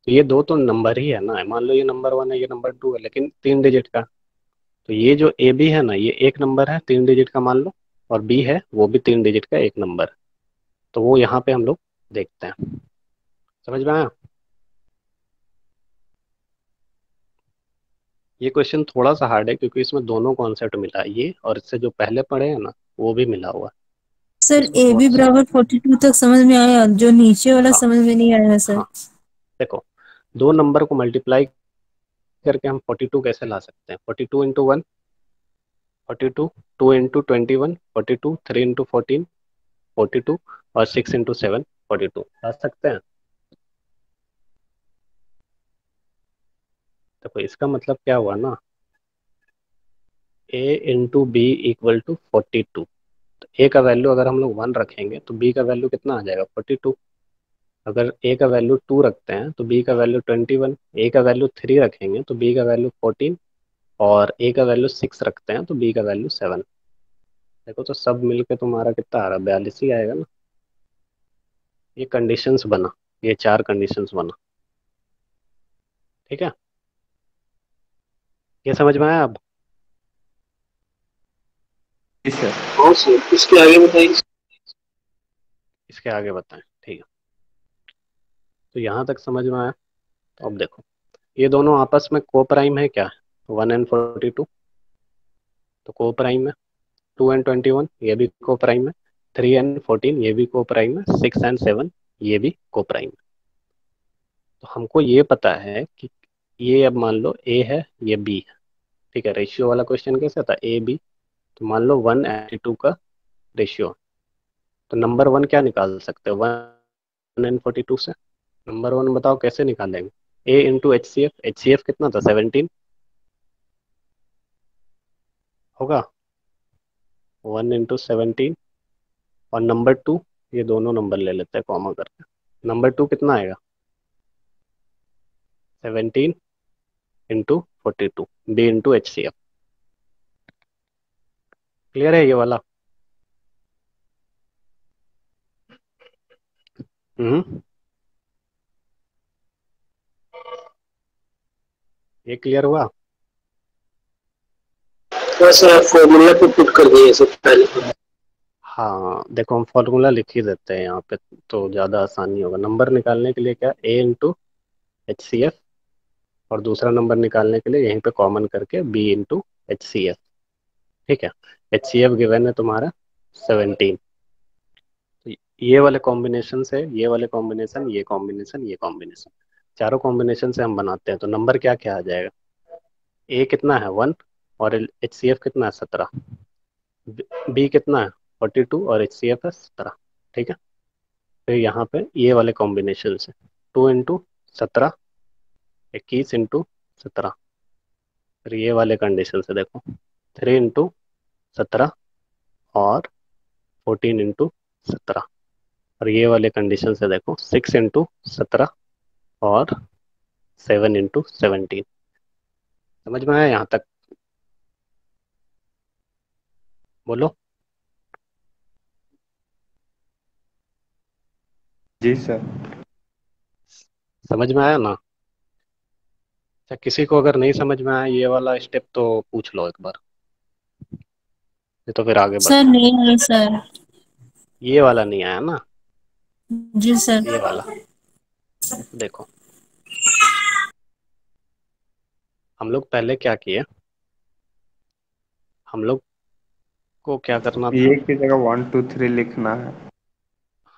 तो ये दो तो नंबर ही है ना, मान लो ये नंबर 1 है, ये नंबर 2 है, लेकिन 3 डिजिट का। तो ये जो ए बी है ना, ये एक नंबर है 3 डिजिट का मान लो, और बी है वो भी 3 डिजिट का एक नंबर। तो वो यहाँ पे हम लोग देखते हैं। समझ में आया? ये क्वेश्चन थोड़ा सा हार्ड है क्योंकि इसमें दोनों कॉन्सेप्ट मिला है, ये और इससे जो पहले पढ़े हैं ना वो भी मिला हुआ है। सर इसको ए बी थोड़ा सा, बराबर 42 तक समझ में आया, जो नीचे वाला हाँ समझ में नहीं आया सर। हाँ, देखो दो नंबर को मल्टीप्लाई करके हम 42 कैसे ला सकते हैं, 42 × 1 42, 2 × 21 42, 3 × 14 42 और 6 × 7 42 ला सकते हैं। देखो इसका मतलब क्या हुआ ना, A × B = 42। तो ए का वैल्यू अगर हम लोग 1 रखेंगे तो बी का वैल्यू कितना आ जाएगा, 42। अगर ए का वैल्यू 2 रखते हैं तो बी का वैल्यू 21, ए का वैल्यू 3 रखेंगे तो बी का वैल्यू 14, और ए का वैल्यू 6 रखते हैं तो बी का वैल्यू 7। देखो तो सब मिलके तुम्हारा कितना आ रहा है, 42 ही आएगा ना। ये कंडीशंस बना, ये 4 कंडीशंस बना, ठीक है। ये समझ में आया अब? जी सर। हाँ सर, इसके आगे बताइए। इसके आगे बताएं, ठीक है। तो यहाँ तक समझ में आया। तो अब देखो ये दोनों आपस में को प्राइम है क्या, 1 and 42 तो को प्राइम है, 2 and 21 ये भी को प्राइम है, 3 and 14 ये भी को प्राइम है, 6 and 7 ये भी को प्राइम है। तो हमको ये पता है कि ये, अब मान लो ए है ये बी है, ठीक है। रेशियो वाला क्वेश्चन कैसा था, ए बी, तो मान लो 1 and 2 का रेशियो, तो नंबर 1 क्या निकाल सकते हैं 1 and 42 से। नंबर 1 बताओ कैसे निकालेंगे, A × HCF, HCF कितना था 17 होगा, 1 × 17, और नंबर 2, ये दोनों नंबर ले लेते हैं कॉमा करके, नंबर 2 कितना आएगा 17 × 42, B × HCF। क्लियर है ये वाला? हम्म, ये क्लियर हुआ? हाँ सर, आप फॉर्मूला पे पुट कर दिए सब पहले। हाँ देखो हम फॉर्मूला लिख ही देते हैं यहाँ पे, तो ज़्यादा आसानी होगा नंबर निकालने के लिए। क्या, A × HCF, और दूसरा नंबर निकालने के लिए यहीं पे कॉमन करके B × HCF, ठीक है। HCF गिवन है तुम्हारा 17। तो ये वाले कॉम्बिनेशन से ये वाले कॉम्बिनेशन, ये कॉम्बिनेशन, ये कॉम्बिनेशन, चारों कॉम्बिनेशन से हम बनाते हैं तो नंबर क्या क्या आ जाएगा, ए कितना है 1, और HCF कितना है 17, बी कितना है 42 और HCF है 17, ठीक है। फिर यहाँ पे ये वाले कॉम्बिनेशन से 2 × 17 21 × 17, फिर ये वाले कंडीशन से देखो 3 × 17 और 14 × 17, और ये वाले कंडीशन से देखो 6 × 17 और 7 × 17। समझ में आया यहाँ तक? बोलो। जी सर। समझ में आया ना? अच्छा, किसी को अगर नहीं समझ में आया ये वाला स्टेप तो पूछ लो एक बार, ये तो फिर आगे सर बढ़ते हैं। नहीं है सर। ये वाला नहीं आया ना, जी सर। ये वाला देखो, हम लोग पहले क्या किए, हम लोग को क्या करना था। ये की जगह 1 2 3 लिखना है।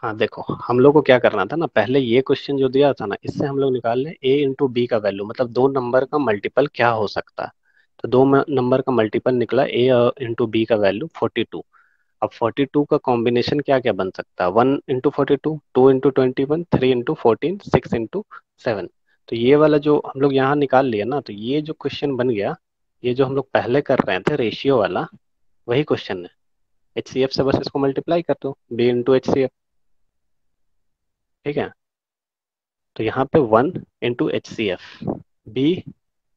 हाँ देखो, हम लोग को क्या करना था ना, पहले ये क्वेश्चन जो दिया था ना, इससे हम लोग निकाल लें ए इंटू बी का वैल्यू, मतलब दो नंबर का मल्टीपल क्या हो सकता है। तो दो नंबर का मल्टीपल निकला ए इंटू बी का वैल्यू 42। अब 42 का कॉम्बिनेशन क्या क्या बन सकता है, 1 इंटू 42, 2 इंटू 21, 3 इंटू 14, 6 इंटू 7। तो ये वाला जो हम लोग यहाँ निकाल लिया ना, तो ये जो क्वेश्चन बन गया, ये जो हम लोग पहले कर रहे थे रेशियो वाला, वही क्वेश्चन है। एच सी एफ से बस इसको मल्टीप्लाई कर दो, B into H C F. ठीक है, तो यहाँ पे 1 into H C F, B,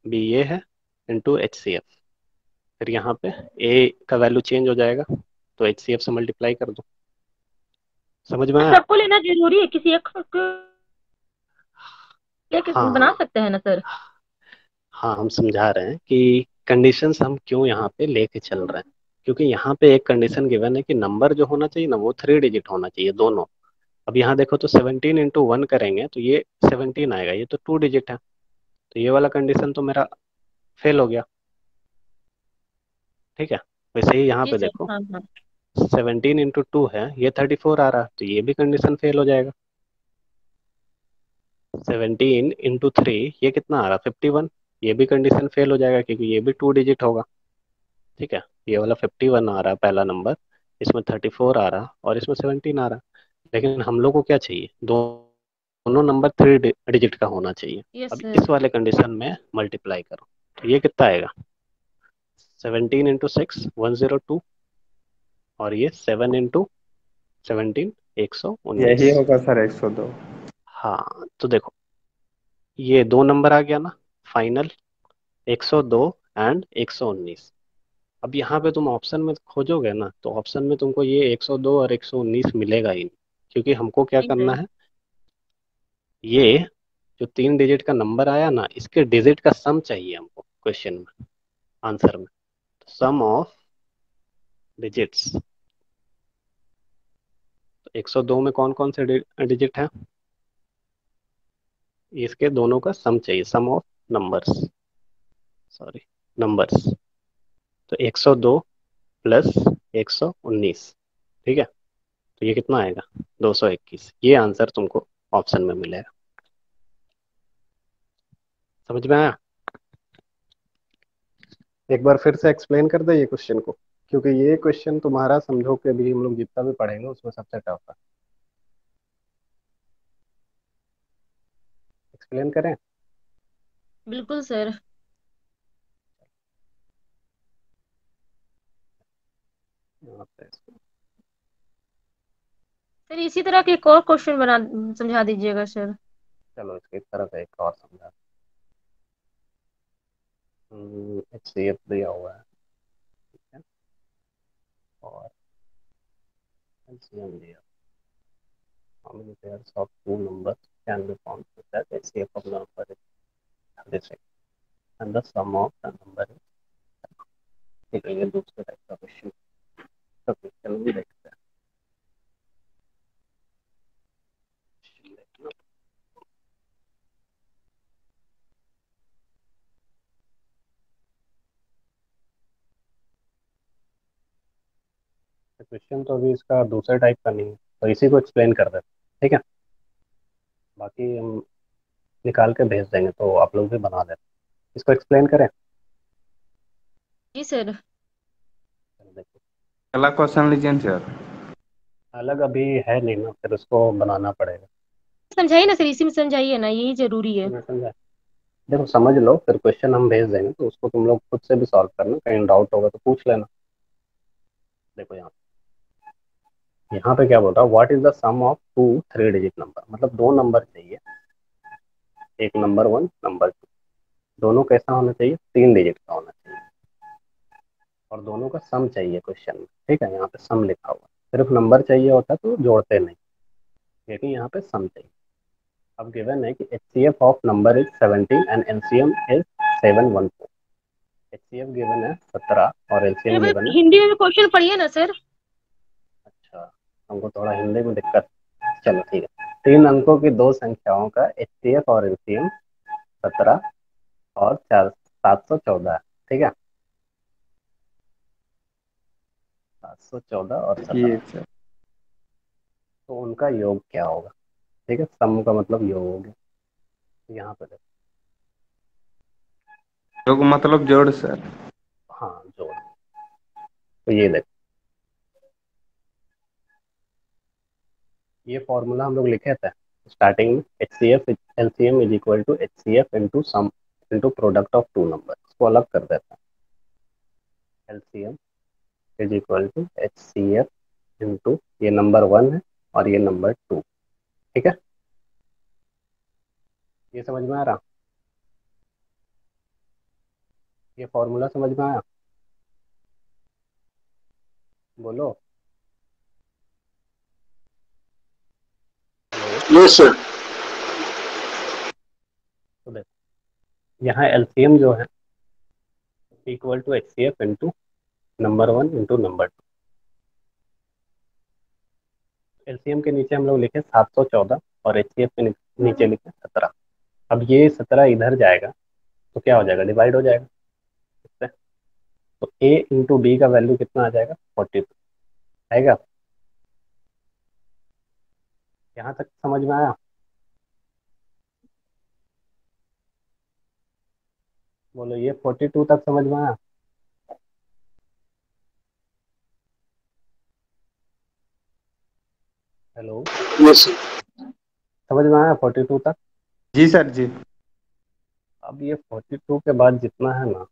B ये है, इंटू एच सी एफ। फिर यहाँ पे ए का वैल्यू चेंज हो जाएगा, तो एच सी एफ से मल्टीप्लाई कर दो। समझ में तो आया? सबको लेना जरूरी है, किसी एक को लेके बना हाँ सकते हैं ना सर? हाँ, हम समझा रहे हैं कि कंडीशंस हम क्यों यहाँ पे लेके चल रहे हैं। क्योंकि यहाँ पे एक कंडीशन गिवन है कि नंबर जो होना चाहिए ना, वो 3 डिजिट होना चाहिए दोनों। अब यहाँ देखो, तो 17 इंटू 1 करेंगे तो ये 17 आएगा, ये तो 2 डिजिट है। तो ये वाला कंडीशन तो मेरा फेल हो गया। ठीक है, वैसे ही यहाँ जी पे सर, देखो, हाँ हाँ। 17 इंटू 2 है, ये 34 आ रहा है, तो ये भी कंडीशन फेल हो जाएगा। 17 इंटू 3 ये कितना आ रहा, 51, ये भी कंडीशन फेल हो जाएगा क्योंकि ये भी 2 डिजिट होगा। ठीक है, ये वाला 51 आ रहा है पहला नंबर, इसमें 34 आ रहा और इसमें 17 आ रहा। लेकिन हम लोग को क्या चाहिए, दोनों नंबर 3 डिजिट का होना चाहिए। यस अब सर। इस वाले कंडीशन में मल्टीप्लाई करो, तो ये कितना आएगा, 17 इंटू 6 102, और ये 7 इंटू 17 119। यही होगा सर 102। हाँ तो देखो, ये दो नंबर आ गया ना फाइनल, 102 एंड 119। अब यहाँ पे तुम ऑप्शन में खोजोगे ना, तो ऑप्शन में तुमको ये 102 और 119 मिलेगा ही नहीं, क्योंकि हमको क्या जी करना सर। है, ये जो 3 डिजिट का नंबर आया ना, इसके डिजिट का सम चाहिए हमको क्वेश्चन में, आंसर में। सम ऑफ डिजिट्स, 102 में कौन कौन से डिजिट है, इसके दोनों का सम चाहिए, सम ऑफ नंबर्स, सॉरी, नंबर्स। तो 102 प्लस 119, ठीक है, तो ये कितना आएगा, 221। ये आंसर तुमको ऑप्शन में मिलेगा। समझ में आया? एक बार फिर से एक्सप्लेन कर दे ये क्वेश्चन को, क्योंकि ये क्वेश्चन तुम्हारा समझो कि अभी हम लोग जितना भी पढ़ेंगे उसमें सबसे टफ है। एक्सप्लेन करें? बिल्कुल सर। यहाँ पे इसको- सर इसी तरह के एक और क्वेश्चन बना समझा दीजिएगा सर। चलो इसकी तरफ एक और समझा। एच सी एफ दिया हुआ है, ठीक है, और एलसीएम दिया, how many pairs of two numbers can be found so that HCF of the number is 36 and the sum of the number is। ठीक है, ये दूसरे टाइप का क्वेश्चन, तो क्वेश्चन भी देखते हैं। क्वेश्चन तो अभी इसका दूसरे टाइप का नहीं है, तो इसी को एक्सप्लेन कर देते हैं, ठीक है। बाकी हम निकाल के भेज देंगे, तो आप लोग भी बना देते, इसको एक्सप्लेन करें। जी सर। देखो, अगला क्वेश्चन लीजिए ना सर। अलग अभी है नहीं ना, फिर उसको बनाना पड़ेगा। समझाइए ना सर, इसी में समझाइए ना, यही जरूरी है। मैं समझा, देखो समझ लो, फिर क्वेश्चन हम भेज देंगे तो उसको तुम लोग खुद से भी सॉल्व करना, कहीं डाउट होगा तो पूछ लेना। देखो यहाँ पे क्या बोल रहा है, what is the sum of two 3 digit number, मतलब दो नंबर चाहिए, एक नंबर 1 नंबर 2, दोनों कैसा होना चाहिए, 3 डिजिट का होना चाहिए, और दोनों का सम चाहिए क्वेश्चन में। ठीक है, यहाँ पे सम लिखा हुआ है, सिर्फ नंबर चाहिए होता तो जोड़ते नहीं, लेकिन यहाँ पे सम चाहिए। अब गिवन है कि H C F of number is 17 and LCM is 714। H C F given है 17 और अरे एलसीएम भाई गिवन है। हिंदी में क्वेश्चन पढ़िए ना सर। अच्छा, हमको थोड़ा हिंदी में दिक्कत, चलो ठीक है। 3 अंकों की दो संख्याओं का एच सी एफ और एलसीएम 17 और 4 714 है, ठीक है। 714 और 17, जी सर। तो उनका योग क्या होगा? ठीक है, सम का मतलब योग हो गया। यहाँ पे देखो, योग मतलब जोड़ सर। हाँ जोड़। तो ये देखो, ये फॉर्मूला हम लोग लिखे थे स्टार्टिंग में, H C F L C M is equal to H C F into sum into product of two number. इसको अलग कर देते हैं, L C M is equal to H C F into, ये नंबर 1 है और ये नंबर 2, ठीक है। ये समझ में आ रहा? ये फॉर्मूला समझ में आया? बोलो। हेलो। Yes, sir. तो देखो, यहाँ एलसीएम जो है equal to H C F into number 1 into number 2। LCM के नीचे हम लोग लिखे 714 और एच सी एफ के नीचे लिखे 17। अब ये 17 इधर जाएगा तो क्या हो जाएगा? डिवाइड हो जाएगा इससे। तो ए इंटू बी का वैल्यू कितना आ जाएगा? 42 आएगा। यहाँ तक समझ में आया? बोलो, ये 42 तक समझ में आया? हेलो। Yes, sir. समझ में आया 42 तक? जी सर जी। अब ये 42 के बाद जितना है ना,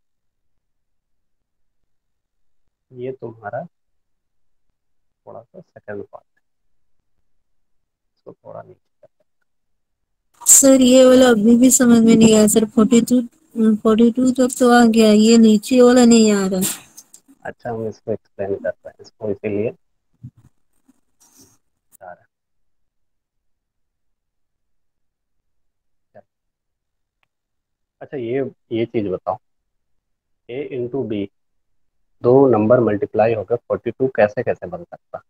ये तुम्हारा थोड़ा सा सेकंड पार्ट है, इसको थोड़ा नीचे। सर ये वाला अभी भी समझ में नहीं आया सर। 42 तक तो आ गया, ये नीचे वाला नहीं आ रहा। अच्छा, हम इसको एक्सप्लेन करते हैं, इसको इसीलिए बता रहे हैं। अच्छा, ये चीज़ बताओ, ए इंटू बी, दो नंबर मल्टीप्लाई होकर 42 कैसे कैसे बन सकता?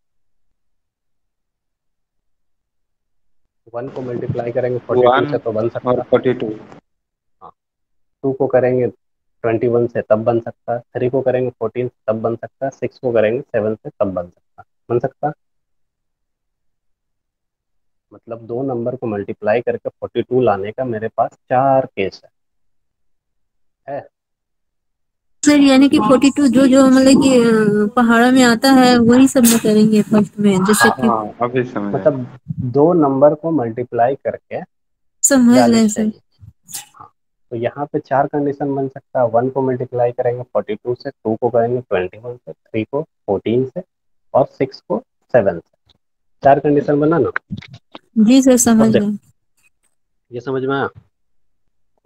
1 को मल्टीप्लाई करेंगे 42 1 से तो बन और सकता। 42। हाँ, 2 को करेंगे 21 से तब बन सकता, 3 को करेंगे 14 से तब बन सकता, 6 को करेंगे 7 से तब बन सकता। मतलब दो नंबर को मल्टीप्लाई करके 42 लाने का मेरे पास 4 केस है। सर यानी कि 42 जो जो मतलब कि पहाड़ा में आता है वही सब में करेंगे फर्स्ट में, जैसे कि हाँ अभी समझ आया। मतलब दो नंबर को मल्टीप्लाई करके समझ लें वैल्यूज सर। चाहिए। हाँ, तो यहाँ पे 4 कंडीशन बन सकता है। 1 को मल्टीप्लाई करेंगे 42 से, 2 को करेंगे 21 से, 3 को 14 से और 6 को 7 से। 4 कंडीशन बना ना? जी सर समझ अब देखो, लें। ये समझ में आया?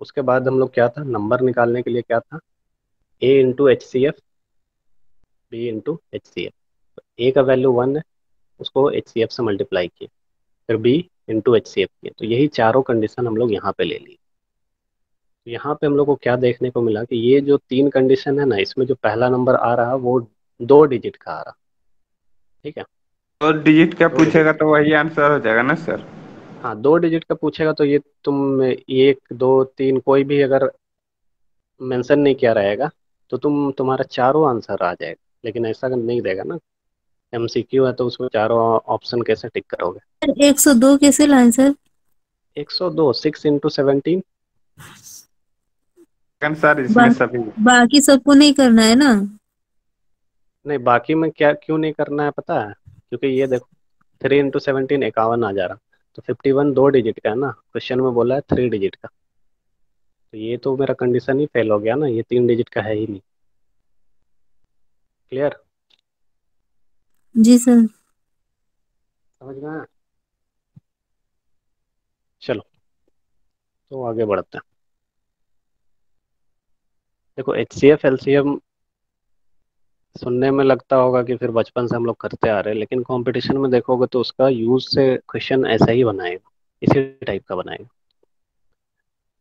उसके बाद हम लोग क्या था, नंबर निकालने के लिए क्या था, A into H C F, B into H C F. A का वैल्यू 1 है, उसको एच सी एफ से मल्टीप्लाई किया, फिर B into H C F किया, तो यही चारों कंडीशन हम लोग यहाँ पे ले ली। तो यहाँ पे हम लोग को क्या देखने को मिला कि ये जो 3 कंडीशन है ना, इसमें जो पहला नंबर आ रहा है वो 2 डिजिट का आ रहा, ठीक है। तो डिजिट का 2 डिजिट, पूछेगा तो वही आंसर हो जाएगा ना सर। हाँ 2 डिजिट का पूछेगा तो ये तुम 1 2 3 कोई भी अगर मेंशन नहीं किया रहेगा तो तुम्हारा चारों आंसर आ जाएगा, लेकिन ऐसा नहीं देगा ना। एमसीक्यू है तो उसमें चारों ऑप्शन कैसे टिक करोगे? सर 102 कैसे लाएं सर? 102, 6 इंटू 17। लेकिन सर बा, इसमें सभी। बाकी सबको नहीं करना है ना? नहीं, बाकी में क्या क्यों नहीं करना है पता है? क्योंकि ये देखो, 3 इंटू 17 51 आ जा रहा, तो 51 2 डिजिट का है ना, क्वेश्चन में बोला है 3 डिजिट का, तो ये तो मेरा कंडीशन ही फेल हो गया ना, ये 3 डिजिट का है ही नहीं। क्लियर? जी सर। समझ में आया? चलो, तो आगे बढ़ते हैं। देखो, H C F L C M सुनने में लगता होगा कि फिर बचपन से हम लोग करते आ रहे हैं, लेकिन कंपटीशन में देखोगे तो उसका यूज से क्वेश्चन ऐसा ही बनाएगा, इसी टाइप का बनाएगा।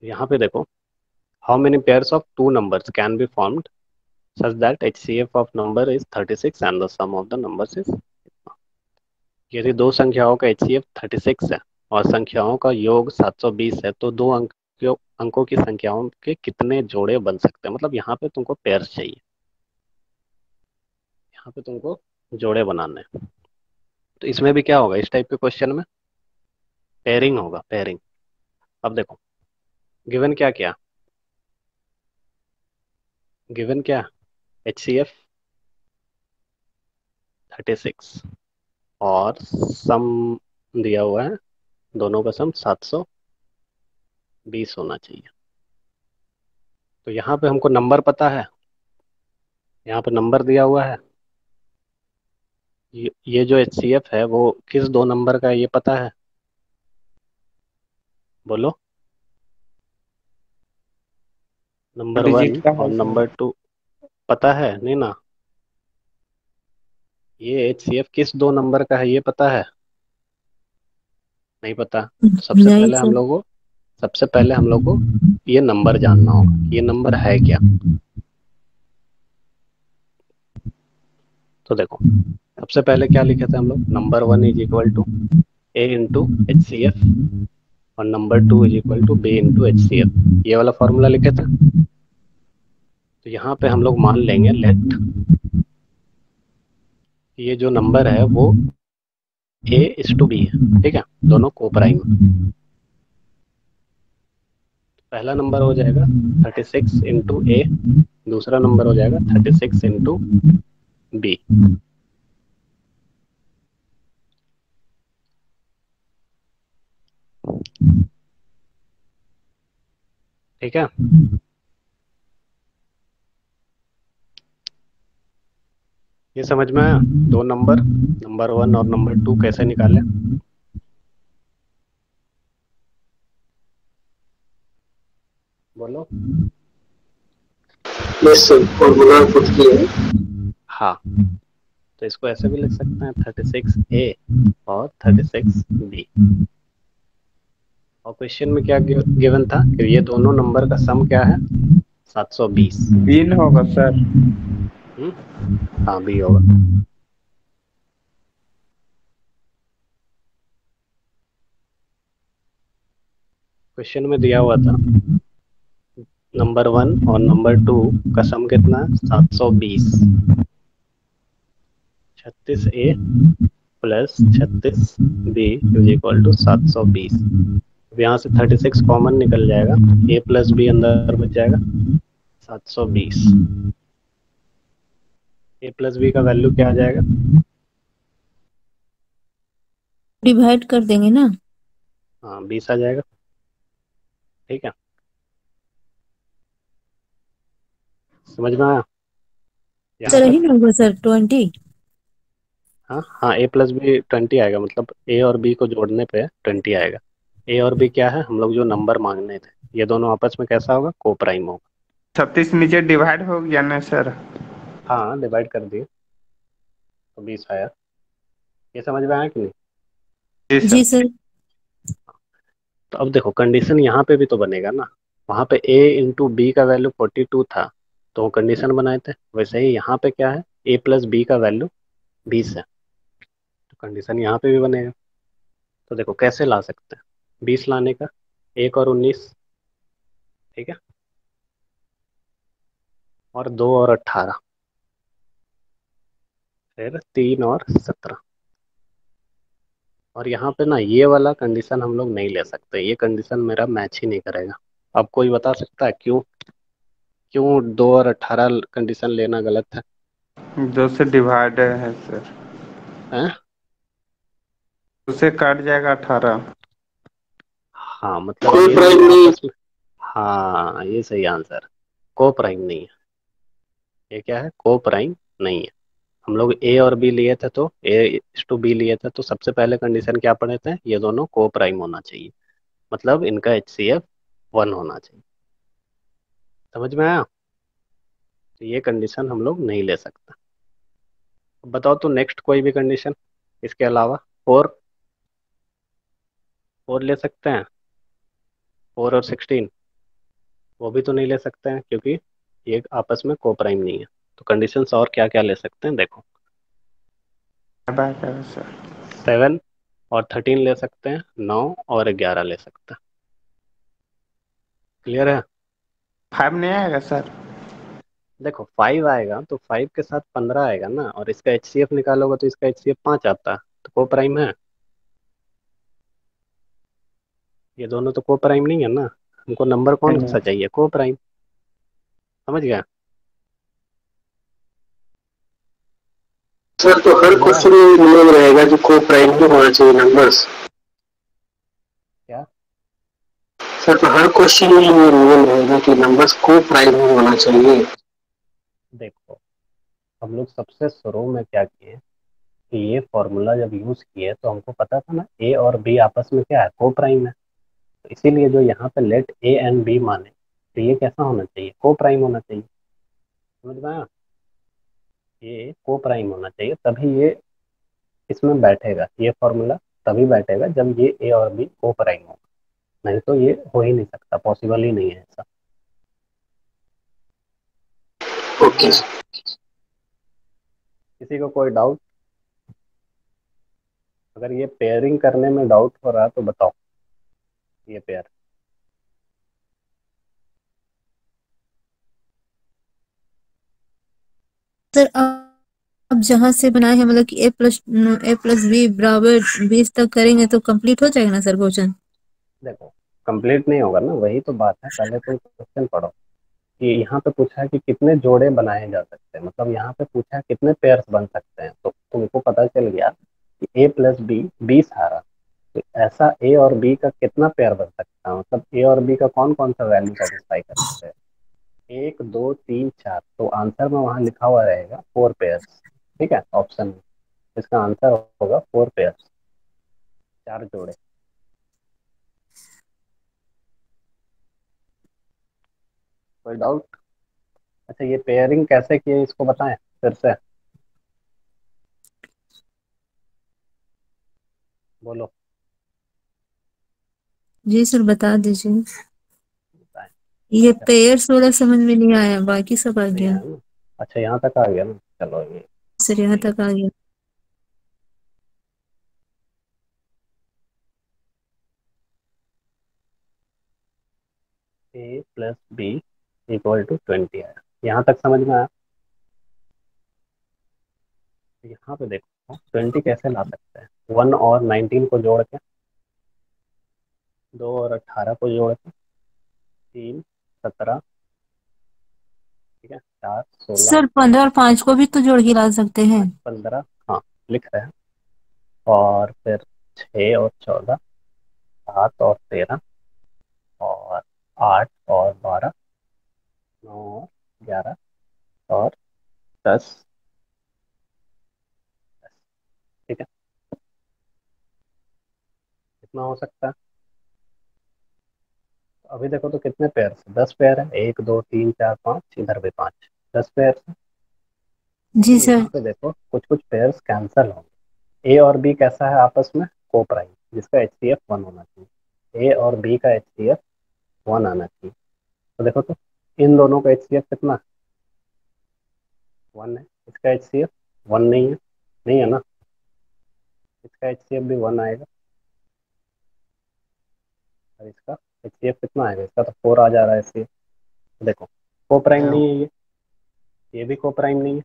यहाँ पे देखो, how many pairs of two numbers can be formed such that HCF of number is 36 and the sum of the numbers is इतना। यदि दो संख्याओं का HCF 36 है और संख्याओं का योग 720 है तो दो अंक अंकों की संख्याओं के कितने जोड़े बन सकते हैं, मतलब यहाँ पे तुमको पेयर्स चाहिए, यहाँ पे तुमको जोड़े बनाने हैं। तो इसमें भी क्या होगा, इस टाइप के क्वेश्चन में पेयरिंग होगा, पेयरिंग। अब देखो गिवन क्या क्या, गिवन क्या, HCF 36 और सम दिया हुआ है, दोनों का सम 720 होना चाहिए। तो यहाँ पे हमको नंबर पता है, यहाँ पे नंबर दिया हुआ है, ये जो HCF है वो किस दो नंबर का है ये पता है, बोलो। नंबर डिजिट 1 का और है सर। नंबर 2 पता है नहीं ना, ये HCF किस दो नंबर का है ये पता है, नहीं पता। तो नहीं सर। सबसे पहले हम लोग को ये नंबर जानना होगा, ये नंबर है क्या। तो देखो सबसे पहले क्या लिखे थे हम लोग, number 1 is equal to A into HCF और number 2 is equal to B into HCF, ये वाला फॉर्मूला लिखे थे। तो यहाँ पे हम लोग मान लेंगे लेट ये जो नंबर है वो A/B है, ठीक है, दोनों को प्राइम। पहला नंबर हो जाएगा 36 इंटू A, दूसरा नंबर हो जाएगा 36 इंटू B। ठीक है, ये समझ में आया, दो नंबर, नंबर 1 और नंबर 2 कैसे निकाले। बोलो। यस सर, फॉर्मूला पुट किया है। हाँ, तो इसको ऐसे भी लिख सकते हैं 36A और 36B। और क्वेश्चन में क्या गिवन था कि ये दोनों नंबर का सम क्या है, 720। बिन होगा सर। हाँ B होगा। क्वेश्चन में दिया हुआ था नंबर 1 और नंबर 2 का सम कितना है, 720। 36A plus 36B is equal to 720। अब यहाँ से 36 कॉमन निकल जाएगा, A प्लस B अंदर बच जाएगा 720। A प्लस B का वैल्यू क्या आ जाएगा, डिवाइड कर देंगे ना। हाँ 20 आ जाएगा, ठीक है, समझ में आया तो यहाँ रही तक। ना होगा सर 20। हाँ हाँ, A प्लस B 20 आएगा, मतलब A और B को जोड़ने पे 20 आएगा। A और B क्या है, हम लोग जो नंबर मांगने थे, ये दोनों आपस में कैसा होगा, को प्राइम होगा। 36 नीचे डिवाइड हो गया ना सर। हाँ डिवाइड कर दिए तो 20 आया, ये समझ में आया कि नहीं। जी जी सर। सर। तो अब देखो कंडीशन यहाँ पे भी तो बनेगा ना, वहाँ पे A इंटू बी का वैल्यू 42 था तो वो कंडीशन बनाए थे, वैसे ही यहाँ पे क्या है, A प्लस B का वैल्यू 20 है, तो कंडीशन यहाँ पे भी बनेगा। तो देखो कैसे ला सकते हैं, 20 लाने का, 1 और 19, ठीक है, और 2 और 18, फिर 3 और 17। और यहाँ पे ना ये वाला कंडीशन हम लोग नहीं ले सकते, ये कंडीशन मेरा मैच ही नहीं करेगा। अब कोई बता सकता है क्यों, क्यों 2 और 18 कंडीशन लेना गलत है। 2 से डिवाइड है सर। हैं? 2 से कट जाएगा 18। हाँ मतलब कोई ये प्राइम दोनों नहीं। आपस में, हाँ ये सही आंसर, को प्राइम नहीं है, ये क्या है, को प्राइम नहीं है। हम लोग ए और बी लिए थे, तो A/B लिए थे, तो सबसे पहले कंडीशन क्या पढ़े थे, ये दोनों को प्राइम होना चाहिए, मतलब इनका HCF 1 होना चाहिए। समझ में आया, तो ये कंडीशन हम लोग नहीं ले सकते। अब बताओ तो नेक्स्ट कोई भी कंडीशन इसके अलावा, फोर, फोर ले सकते हैं, 4 और 16, वो भी तो नहीं ले सकते हैं क्योंकि ये आपस में को प्राइम नहीं है। तो कंडीशंस और क्या क्या ले सकते हैं, देखो बात है सर। 7 और 13 ले सकते हैं, 9 और 11 ले सकते हैं। क्लियर है? 5 नहीं आएगा सर? देखो 5 आएगा तो 5 के साथ 15 आएगा ना, और इसका HCF निकालोगे तो इसका HCF 5 आता है, तो को प्राइम है। ये दोनों तो को प्राइम नहीं है ना, हमको नंबर कौन सा चाहिए, को प्राइम। समझ गया? सर तो हर समझ आया? क्वेश्चन में नियम रहेगा कि को प्राइम ही होना चाहिए नंबर्स। क्या? सर तो हर क्वेश्चन में ये नियम रहेगा कि नंबर्स को प्राइम ही होना चाहिए। देखो हम लोग सबसे शुरू में क्या किए कि ये फॉर्मूला जब यूज किए तो हमको पता था ना ए और बी आपस में क्या है, को प्राइम है। तो इसीलिए जो यहाँ पे लेट ए एंड बी माने, तो ये कैसा होना चाहिए, को प्राइम होना चाहिए। समझ में आया? ये को प्राइम होना चाहिए, तभी ये इसमें बैठेगा ये फॉर्मूला, तभी बैठेगा जब ये ए और बी को प्राइम हो, नहीं तो ये हो ही नहीं सकता, पॉसिबल ही नहीं है ऐसा। समझ में ओके आया? सर। किसी को कोई डाउट? अगर ये पेयरिंग करने में डाउट हो रहा है तो बताओ, ये पेयर। सर अब जहाँ से बनाए हैं मतलब कि A+B बराबर 20 तक करेंगे तो कंप्लीट हो जाएगा ना सर क्वेश्चन? देखो कंप्लीट नहीं होगा ना, वही तो बात है, पहले तुम क्वेश्चन पढ़ो कि यहाँ पे पूछा है कि कितने जोड़े बनाए जा सकते हैं, मतलब यहाँ पे पूछा है कितने पेयर्स बन सकते हैं, तो तुमको पता चल गया कि A+B 20 आ रहा, तो ऐसा ए और बी का कितना पेयर बन सकता है, मतलब ए और बी का कौन कौन सा वैल्यू सेटिस्फाई करते हैं, 1 2 3 4, तो आंसर में वहाँ लिखा हुआ रहेगा 4 पेयर्स। ठीक है, ऑप्शन में इसका आंसर होगा 4 पेयर्स, 4 जोड़े। कोई डाउट? अच्छा ये पेयरिंग कैसे किए इसको बताएं फिर से, बोलो। जी सर बता दीजिए। बताएं। ये पेयर्स वाला समझ में नहीं आया, बाकी सब आ नहीं गया। आया ना? अच्छा यहाँ तक आ गया ना, चलो ये सर यहाँ तक आ गया। A+B = 20 आया, यहाँ तक समझ में आया? यहाँ पे देखो 20 कैसे ला सकते हैं, 1 और 19 को जोड़ के, 2 और 18 को जोड़ के, 3 17, ठीक है, 4 16, सर 15 और 5 को भी तो जोड़ के ला सकते हैं। 5 15, हाँ लिख रहे हैं, और फिर 6 और 14, 7 और 13, और 8 और 12, 9 और 11, और 10। ठीक है, कितना हो सकता है? तो अभी देखो तो कितने पेयर है, 10 पेयर है, 1 2 3 4 5, इधर भी 5, 10 पेयर है। जी लेकिन सर। यहाँ पे देखो कुछ कुछ पेयर्स कैंसिल होंगे। ए और बी कैसा है आपस में, को प्राइम, जिसका HCF 1 होना चाहिए, ए और बी का HCF 1 आना चाहिए। तो देखो तो इन दोनों का HCF कितना, 1 है, इसका HCF 1 नहीं है, नहीं है ना, इसका HCF भी 1 आएगा, और इसका HCF कितना आएगा, इसका तो 4 आ जा रहा है HCF। देखो को प्राइम नहीं है ये भी को प्राइम नहीं है,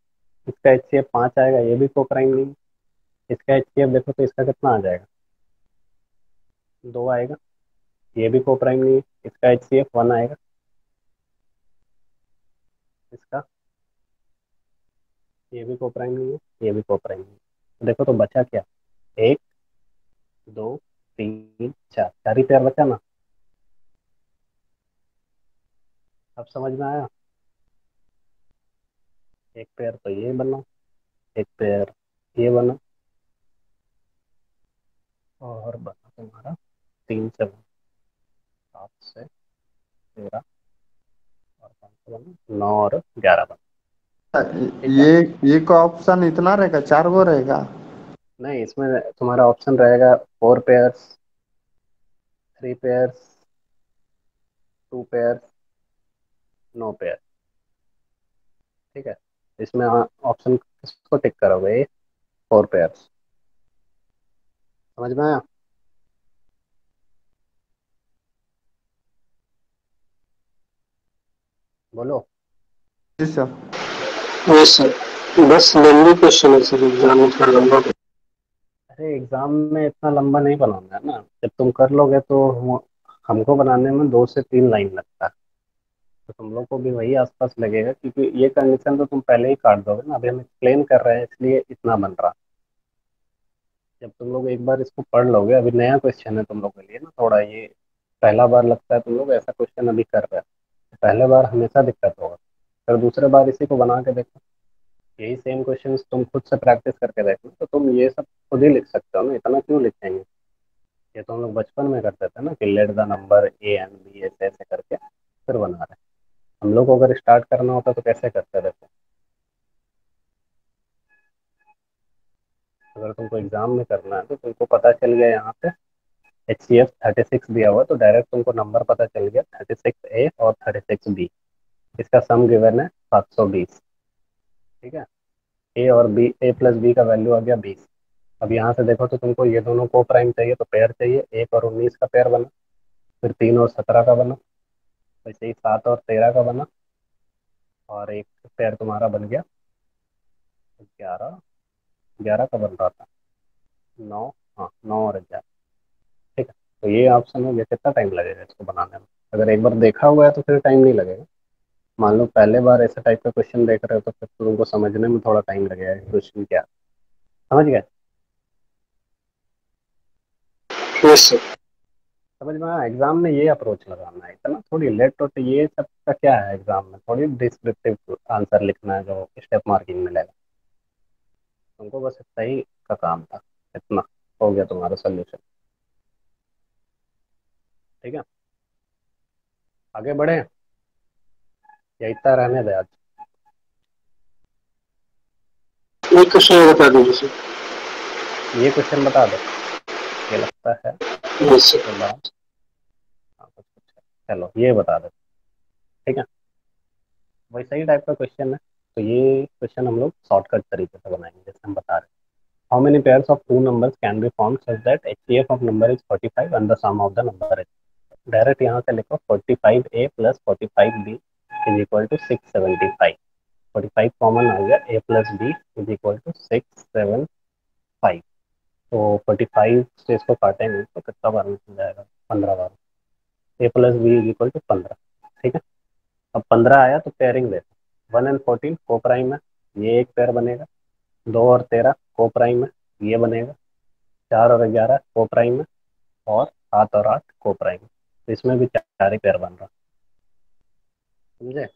इसका HCF 5 आएगा, ये भी को प्राइम नहीं है, इसका HCF देखो तो इसका कितना आ जाएगा, 2 आएगा, ये भी को प्राइम नहीं है, इसका HCF 1 आएगा, इसका, ये भी को प्राइम नहीं है, ये भी को प्राइम नहीं है। तो देखो तो बचा क्या, 1 2 3 4, 4 ही पेयर बचा ना। अब समझ में आया? एक पेयर तो ये बना, एक पेयर ये बना, और बना तुम्हारा 3 7 से 13, और 9 और 11 बना। ठीक है, ये का ऑप्शन इतना रहेगा, 4 वो रहेगा? नहीं इसमें तुम्हारा ऑप्शन रहेगा 4 पेयर्स, 3 पेयर्स, 2 पेयर्स, 9 पेयर। ठीक है, इसमें ऑप्शन किसको टिक करोगे, 4 पेयर्स। समझ में आया? बोलो। जी सर। यस सर, बस लेंदी क्वेश्चन है सर, एग्जाम में थोड़ा लंबा। अरे एग्जाम में इतना लंबा नहीं बनाना है ना, जब तुम कर लोगे तो हमको बनाने में 2 से 3 लाइन लगता है, तो तुम लोग को भी वही आसपास लगेगा, क्योंकि ये कंडीशन तो तुम पहले ही काट दोगे ना, अभी हम एक्सप्लेन कर रहे हैं इसलिए इतना बन रहा। जब तुम लोग एक बार इसको पढ़ लोगे, अभी नया क्वेश्चन है तुम लोग के लिए ना, थोड़ा ये पहला बार लगता है तुम लोग ऐसा क्वेश्चन अभी कर रहे हैं, पहले बार हमेशा दिक्कत होगा, फिर दूसरे बार इसी को बना के देखो, यही सेम क्वेश्चन तुम खुद से प्रैक्टिस करके देखो, तो तुम ये सब खुद ही लिख सकते हो ना, इतना क्यों लिखेंगे। ये तो हम लोग बचपन में करते थे ना कि let the number A and B, ऐसे ऐसे करके फिर बना रहे हैं। हम लोग को अगर स्टार्ट करना होता तो कैसे करते रहते। अगर तुमको एग्जाम में करना है तो तुमको पता चल गया यहाँ पे HCF 36 दिया हुआ, तो डायरेक्ट तुमको नंबर पता चल गया 36A और 36B, इसका सम गिवन है 720। ठीक है, ए और बी, ए प्लस बी का वैल्यू आ गया 20। अब यहाँ से देखो तो तुमको ये दोनों को प्राइम चाहिए, तो पेयर चाहिए, 1 और 19 का पेयर बना, फिर 3 और 17 का बना, वैसे ही 7 और 13 का बना, और एक पेयर तुम्हारा बन गया 11। 11 का बन रहा था 9। हाँ, 9 और 11। ठीक है, तो ये ऑप्शन हो गया। कितना टाइम लगेगा इसको बनाने में, अगर एक बार देखा हुआ है तो फिर टाइम नहीं लगेगा। मान लो पहले बार ऐसे टाइप का क्वेश्चन देख रहे हो तो फिर तुमको समझने में थोड़ा टाइम लगेगा क्वेश्चन क्या, समझ गए। Yes sir. समझ में आया, एग्जाम में ये अप्रोच लगाना है, इतना थोड़ी लेट तो ये सब का क्या है, एग्जाम में थोड़ी डिस्क्रिप्टिव आंसर लिखना है जो स्टेप मार्किंग मिलेगा, तुमको बस इतना ही का काम था, इतना हो गया तुम्हारा सोल्यूशन। ठीक है, आगे बढ़े या इतना रहने दे आज। एक क्वेश्चन बता दीजिए सर। ये क्वेश्चन बता दो, ये लगता है यस सर। इसके बाद। हाँ, कुछ कुछ है। चलो ये बता दो। ठीक है, वैसा ही टाइप का क्वेश्चन है, तो ये क्वेश्चन हम लोग शॉर्टकट तरीके से बनाएंगे जैसे हम बता रहे हैं। How many pairs of two numbers can be form such that HCF of number is 45 and the sum of the number is. Direct यहाँ से लिखो 45A plus 45B is equal to 675। 45 common आ गया, A plus B is equal to 675। तो 45 से इसको काटेंगे तो कितना बार निकल जाएगा, 15 बार। A plus B is equal to 15। ठीक है, अब 15 आया तो पेयरिंग देखो, 1 और 14 को प्राइम है, ये एक पेयर बनेगा। 2 और 13 को प्राइम है, ये बनेगा। 4 और 11 को प्राइम है, और 7 और 8 को प्राइम है, तो इसमें भी 4 ही पेयर बन रहा। समझे।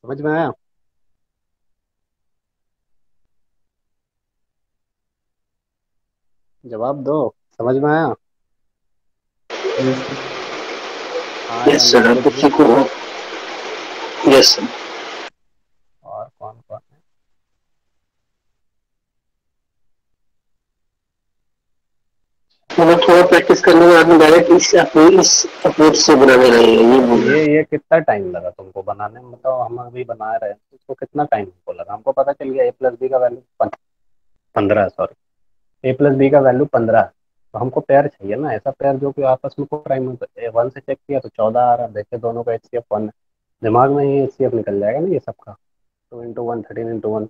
समझ में आया। जवाब दो, समझ में आया। Yes sir. हाँ या यस ना सर, आप कुछ भी। बच्चे को। Yes sir. और कौन कौन है। मतलब थोड़ा प्रैक्टिस करने के बाद में डायरेक्ट इस अप्रोच से बनाने लगेंगे, ये तो बोल रहे हैं। ये कितना टाइम लगा तुमको बनाने में, बताओ। हम अभी बना रहे हैं तो उसको कितना टाइम हमको लगा, हमको पता चल गया A प्लस बी का value 15, sorry, A plus B का वैल्यू 15। तो हमको पेयर चाहिए ना, ऐसा पेयर जो कि आपस में को प्राइम हो, तो 1 से चेक किया तो 14 आ रहा, देखे दोनों का HCF 1 है, दिमाग में ही HCF निकल जाएगा ना ये सबका। 2 × 1 13 × 1,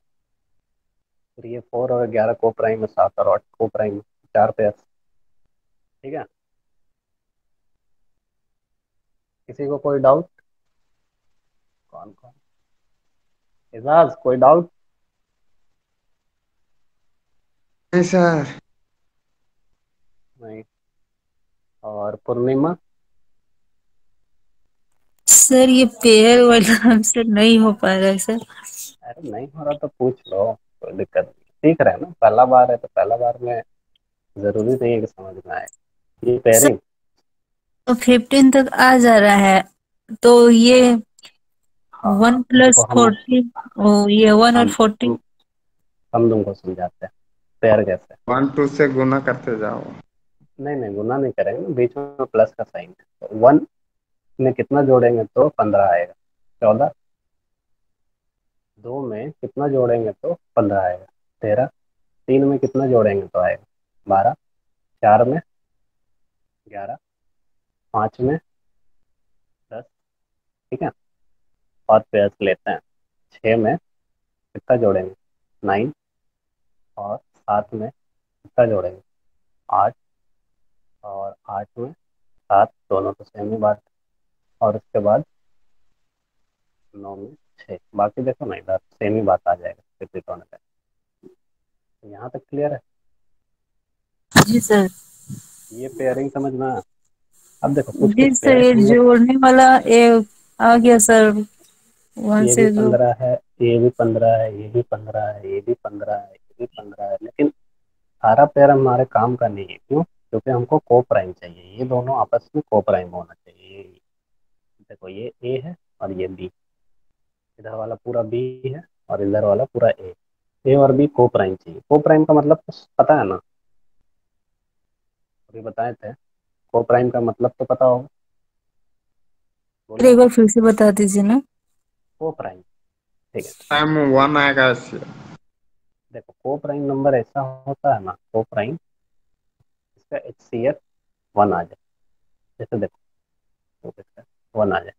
फिर ये 4 और 11 को प्राइम है, 7 और 8 को प्राइम है, 4 पेयर। ठीक है, किसी को कोई डाउट। कौन कौन। एजाज कोई डाउट। नहीं सर। नहीं। और पूर्णिमा। सर ये पेयर वाला हमसे नहीं हो पा रहा है सर। अरे नहीं हो रहा तो पूछ लो, कोई दिक्कत नहीं, सीख रहे हैं ना, पहला बार है तो पहला बार में जरूरी नहीं है कि समझ में आए। ये सर पेयरिंग। तो 15 तक आ जा रहा है, तो ये हाँ 1 + देखो, हम 40, ओ ये 1 और 40। हम हम तुमको समझाते हैं पेयर कैसे। 1 2 से गुना करते जाओ। नहीं नहीं, गुना नहीं करेंगे, बीच में प्लस का साइन है, तो 1 में कितना जोड़ेंगे तो 15 आएगा, 14। 2 में कितना जोड़ेंगे तो 15 आएगा, 13। 3 में कितना जोड़ेंगे तो आएगा, 12। 4 में 11, 5 में 10, ठीक है। और पेयर्स लेते हैं, 6 में कितना जोड़ेंगे, 9, और 7 में कितना जोड़ेंगे, 8, और 8 में 7, दोनों तो सेम ही बात है। और उसके बाद 9 में 6, बाकी देखो ना इधर सेम ही बात आ जाएगा रिपीट होने पे। यहाँ तक क्लियर है? जी सर। ये पेयरिंग समझ में आया? अब देखो कुछ जी कुछ सर, पेयर्स ये हम लोग, जोड़ने वाला आ गया सर, वन ये भी से जो। 15 है, ये भी 15 है, ये भी 15 है, ये भी 15 है, ये भी 15 है, लेकिन सारा पेयर हमारे काम का नहीं है। क्यों? क्योंकि हमको को प्राइम चाहिए, ये दोनों आपस में को प्राइम होना चाहिए। देखो ये ए है और ये बी, इधर वाला पूरा बी है और इधर वाला पूरा ए और बी को प्राइम चाहिए। को प्राइम का मतलब तो पता है ना, अभी बताए थे। को प्राइम का मतलब तो पता होगा, फिर बोलो। एक बार फिर से बता दीजिए ना। को प्राइम, ठीक है। टाइम 1 आएगा इससे। देखो को प्राइम नंबर ऐसा होता है ना, को प्राइम, इसका HCF 1 आ जाए। जैसे देखो तो इसका 1 आ जाए,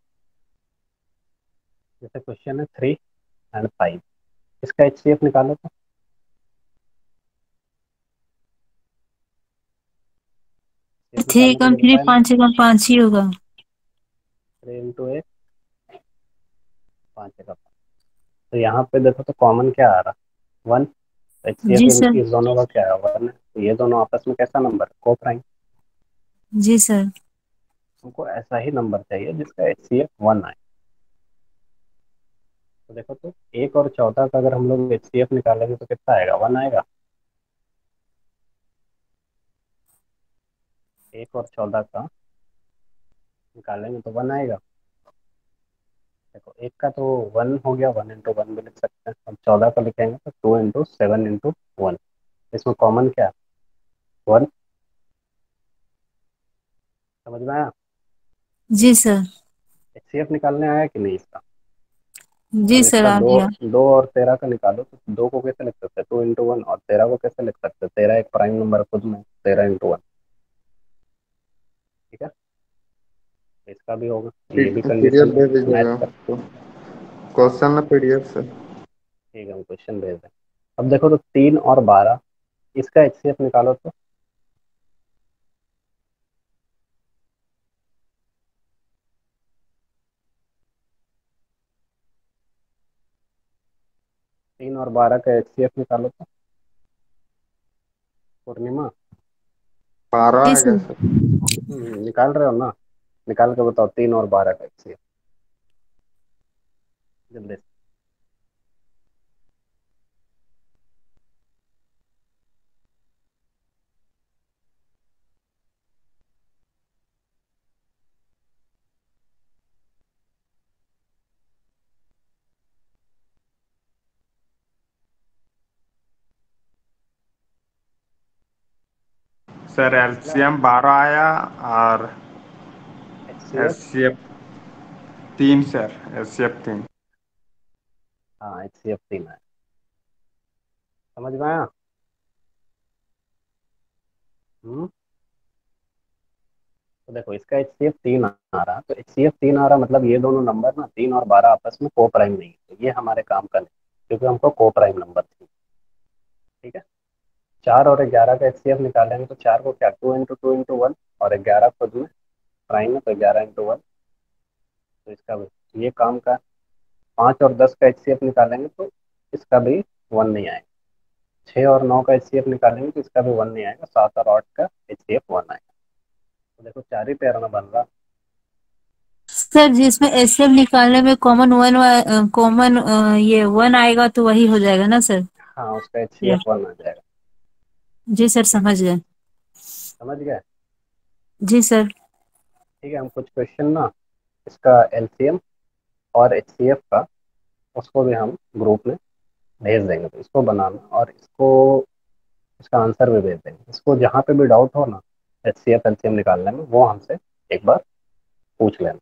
जैसे क्वेश्चन है 3 और 5, इसका HCF निकालो तो। HCF थ्री निकालने के कम लिए थ्री, बताया ना, 5 से कम 5 ही होगा। 3 इंटू 1, 5 का 5। तो यहाँ पे देखो तो कॉमन क्या आ रहा, 1। HCF जी सर। इस दोनों का क्या है, 1 है। तो ये दोनों आपस में कैसा नंबर है, को प्राइम। जी सर। हमको ऐसा ही नंबर चाहिए जिसका HCF 1 आए। तो देखो तो 1 और 14 का अगर हम लोग HCF निकालेंगे तो कितना आएगा, 1 आएगा। 1 और 14 का निकालेंगे तो 1 आएगा। देखो एक का तो 1 हो गया, 1 इंटू 1 भी लिख सकते हैं। अब 14 का लिखेंगे तो 2 इंटू 7 इंटू 1। इसमें कॉमन क्या है, 1। समझ में आया? जी सर। HCF निकालने आया कि नहीं इसका? जी अब सर, इसका आ दो गया। 2 और 13 का निकालो तो 2 को कैसे लिख सकते हैं, 2 इंटू 1, और 13 को कैसे लिख सकते हैं, 13 एक प्राइम नंबर खुद में, 13 इंटू 1, ठीक है। इसका भी होगा, ये भी पीडीएफ कंडीशन भेज मैच दीजिएगा कर। तो, हाँ क्वेश्चन ना पीडीएफ से। ठीक है, हम क्वेश्चन भेज दें। अब देखो तो 3 और 12, इसका HCF निकालो तो। 3 और 12 का HCF निकालो तो, पूर्णिमा। 12 जी आएगा सर। सर। निकाल रहे हो ना, निकाल के बताओ 3 और 12 का HCF जल्दी से। सर निकला एलसीएम 12 आया और HCF। HCF 3 sir, HCF 3। हाँ HCF 3 है, समझ में आया? हम्म। तो देखो इसका HCF 3 आ रहा, तो HCF 3 आ रहा मतलब ये दोनों नंबर ना, 3 और 12 आपस में को प्राइम नहीं है, तो ये हमारे काम का नहीं, क्योंकि हमको को प्राइम नंबर चाहिए, ठीक है। 4 और 11 का HCF निकालेंगे तो 4 को क्या, 2 इंटू 1, और 11 खुद में प्राइम है तो 11 इंटू 1, तो इसका भी ये काम का। 5 और 10 का HCF निकालेंगे तो इसका भी 1 नहीं आएगा। 6 और 9 का HCF निकालेंगे तो इसका भी 1 नहीं आएगा। 7 और 8 का HCF 1 आएगा। तो देखो 4 ही पेयर में बन रहा। सर, जिसमें एसएफ निकालने में कॉमन ये 1 आएगा तो वही हो जाएगा ना सर? हाँ उसका Clear। HCF 1 आ जाएगा। जी सर, ठीक है, समझ गए। समझ गए। जी सर। ठीक है, हम कुछ क्वेश्चन ना इसका LCM और HCF का, उसको भी हम ग्रुप में भेज देंगे, तो इसको बनाना और इसको, इसका आंसर भी भेज देंगे। इसको जहाँ पे भी डाउट हो ना HCF LCM निकालने में, वो हमसे एक बार पूछ लेना।